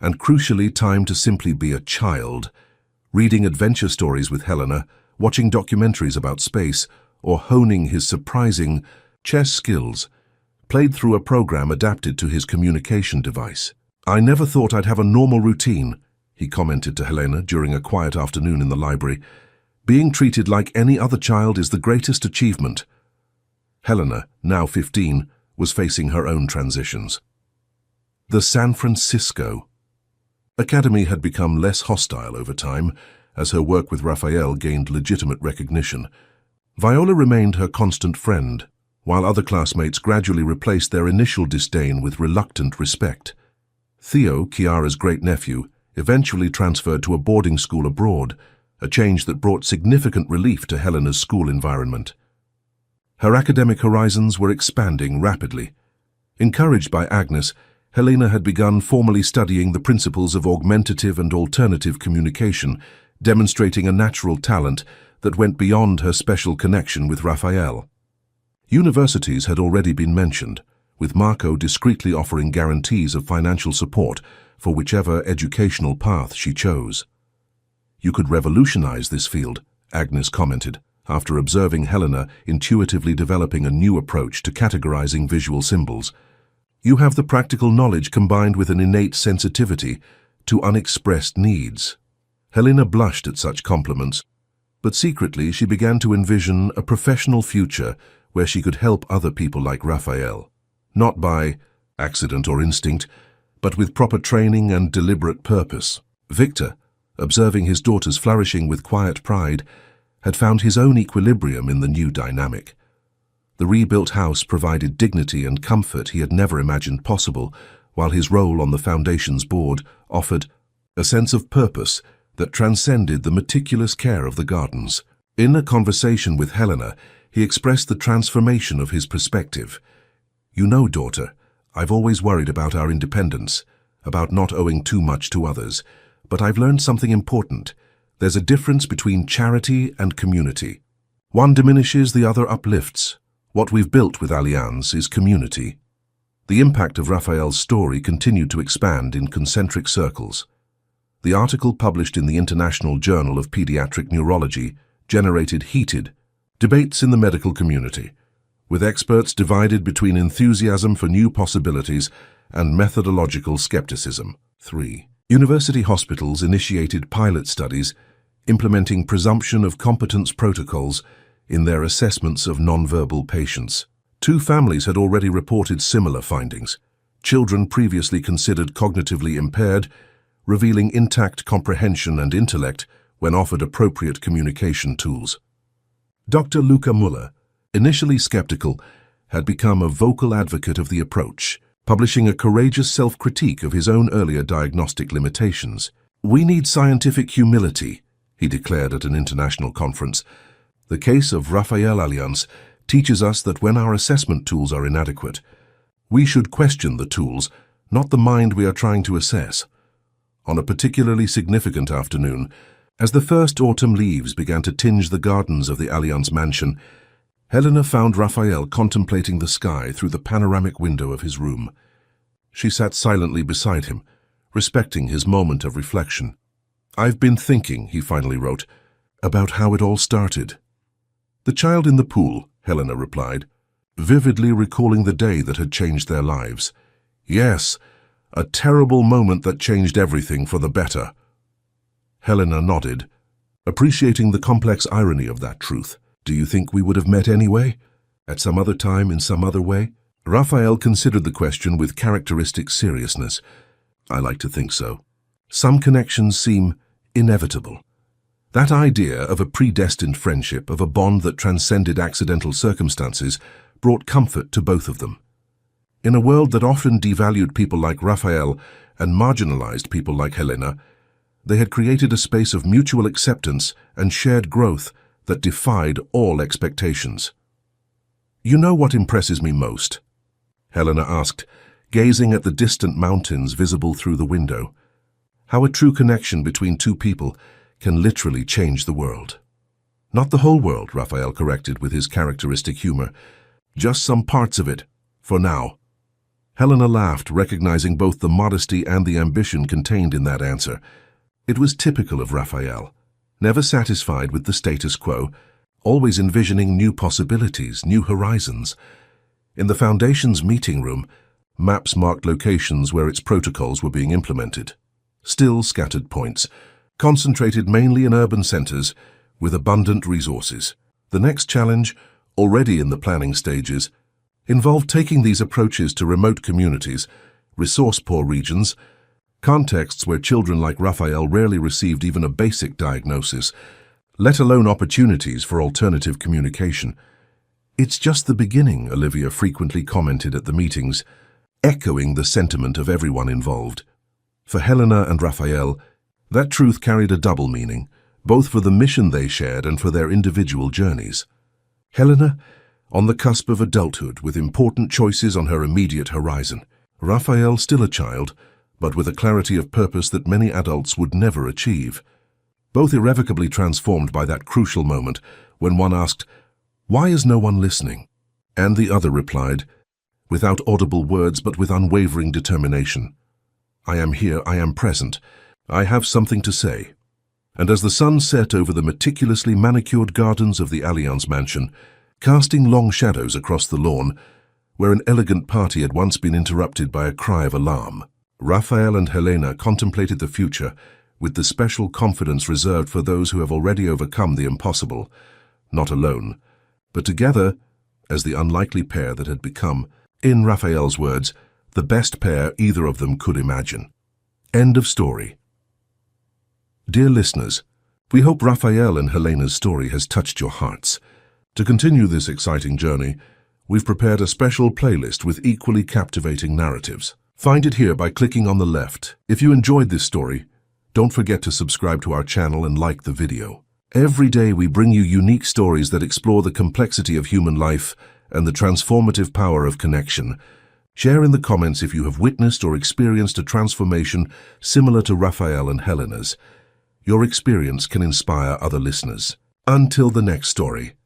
and crucially time to simply be a child, reading adventure stories with Helena, watching documentaries about space, or honing his surprising chess skills, played through a program adapted to his communication device. "I never thought I'd have a normal routine," he commented to Helena during a quiet afternoon in the library. "Being treated like any other child is the greatest achievement." Helena, now 15, was facing her own transitions. The San Francisco Academy had become less hostile over time as her work with Raphael gained legitimate recognition. Viola remained her constant friend, while other classmates gradually replaced their initial disdain with reluctant respect. Theo, Chiara's great-nephew, eventually transferred to a boarding school abroad, a change that brought significant relief to Helena's school environment. Her academic horizons were expanding rapidly. Encouraged by Agnes, Helena had begun formally studying the principles of augmentative and alternative communication, demonstrating a natural talent that went beyond her special connection with Raphael. Universities had already been mentioned, with Marco discreetly offering guarantees of financial support for whichever educational path she chose. "You could revolutionize this field," Agnes commented, after observing Helena intuitively developing a new approach to categorizing visual symbols. "You have the practical knowledge combined with an innate sensitivity to unexpressed needs." Helena blushed at such compliments, but secretly she began to envision a professional future where she could help other people like Raphael, not by accident or instinct, but with proper training and deliberate purpose. Victor, observing his daughters flourishing with quiet pride, had found his own equilibrium in the new dynamic. The rebuilt house provided dignity and comfort he had never imagined possible, while his role on the Foundation's board offered a sense of purpose that transcended the meticulous care of the gardens. In a conversation with Helena, he expressed the transformation of his perspective. "You know, daughter, I've always worried about our independence, about not owing too much to others, but I've learned something important. There's a difference between charity and community. One diminishes, the other uplifts. What we've built with Allianz is community." The impact of Raphael's story continued to expand in concentric circles. The article published in the International Journal of Pediatric Neurology generated heated debates in the medical community, with experts divided between enthusiasm for new possibilities and methodological skepticism. 3. University hospitals initiated pilot studies implementing presumption of competence protocols in their assessments of nonverbal patients. 2 families had already reported similar findings. Children previously considered cognitively impaired, revealing intact comprehension and intellect when offered appropriate communication tools. Dr. Luca Muller, initially skeptical, had become a vocal advocate of the approach, publishing a courageous self-critique of his own earlier diagnostic limitations. "We need scientific humility," he declared at an international conference. "The case of Raphael Allianz teaches us that when our assessment tools are inadequate, we should question the tools, not the mind we are trying to assess." On a particularly significant afternoon, as the first autumn leaves began to tinge the gardens of the Allianz mansion, Helena found Raphael contemplating the sky through the panoramic window of his room. She sat silently beside him, respecting his moment of reflection. "I've been thinking," he finally wrote, "about how it all started." "The child in the pool," Helena replied, vividly recalling the day that had changed their lives. "Yes, a terrible moment that changed everything for the better." Helena nodded, appreciating the complex irony of that truth. "Do you think we would have met anyway? At some other time, in some other way?" Raphael considered the question with characteristic seriousness. "I like to think so. Some connections seem inevitable." That idea of a predestined friendship, of a bond that transcended accidental circumstances, brought comfort to both of them. In a world that often devalued people like Raphael and marginalized people like Helena, they had created a space of mutual acceptance and shared growth that defied all expectations. "You know what impresses me most?" Helena asked, gazing at the distant mountains visible through the window. "How a true connection between 2 people can literally change the world." "Not the whole world," Raphael corrected with his characteristic humor. "Just some parts of it, for now." Helena laughed, recognizing both the modesty and the ambition contained in that answer. It was typical of Raphael. Never satisfied with the status quo, always envisioning new possibilities, new horizons. In the Foundation's meeting room, maps marked locations where its protocols were being implemented. Still scattered points, concentrated mainly in urban centers with abundant resources. The next challenge, already in the planning stages, involved taking these approaches to remote communities, resource-poor regions, contexts where children like Raphael rarely received even a basic diagnosis, let alone opportunities for alternative communication. "It's just the beginning," Olivia frequently commented at the meetings, echoing the sentiment of everyone involved. For Helena and Raphael, that truth carried a double meaning, both for the mission they shared and for their individual journeys. Helena, on the cusp of adulthood with important choices on her immediate horizon. Raphael, still a child, but with a clarity of purpose that many adults would never achieve. Both irrevocably transformed by that crucial moment when one asked, "Why is no one listening?" And the other replied, without audible words but with unwavering determination, "I am here, I am present, I have something to say." And as the sun set over the meticulously manicured gardens of the Allianz mansion, casting long shadows across the lawn, where an elegant party had once been interrupted by a cry of alarm, Raphael and Helena contemplated the future with the special confidence reserved for those who have already overcome the impossible, not alone, but together as the unlikely pair that had become, in Raphael's words, the best pair either of them could imagine. End of story. Dear listeners, we hope Raphael and Helena's story has touched your hearts. To continue this exciting journey, we've prepared a special playlist with equally captivating narratives. Find it here by clicking on the left. If you enjoyed this story, don't forget to subscribe to our channel and like the video. Every day we bring you unique stories that explore the complexity of human life and the transformative power of connection. Share in the comments if you have witnessed or experienced a transformation similar to Raphael and Helena's. Your experience can inspire other listeners. Until the next story.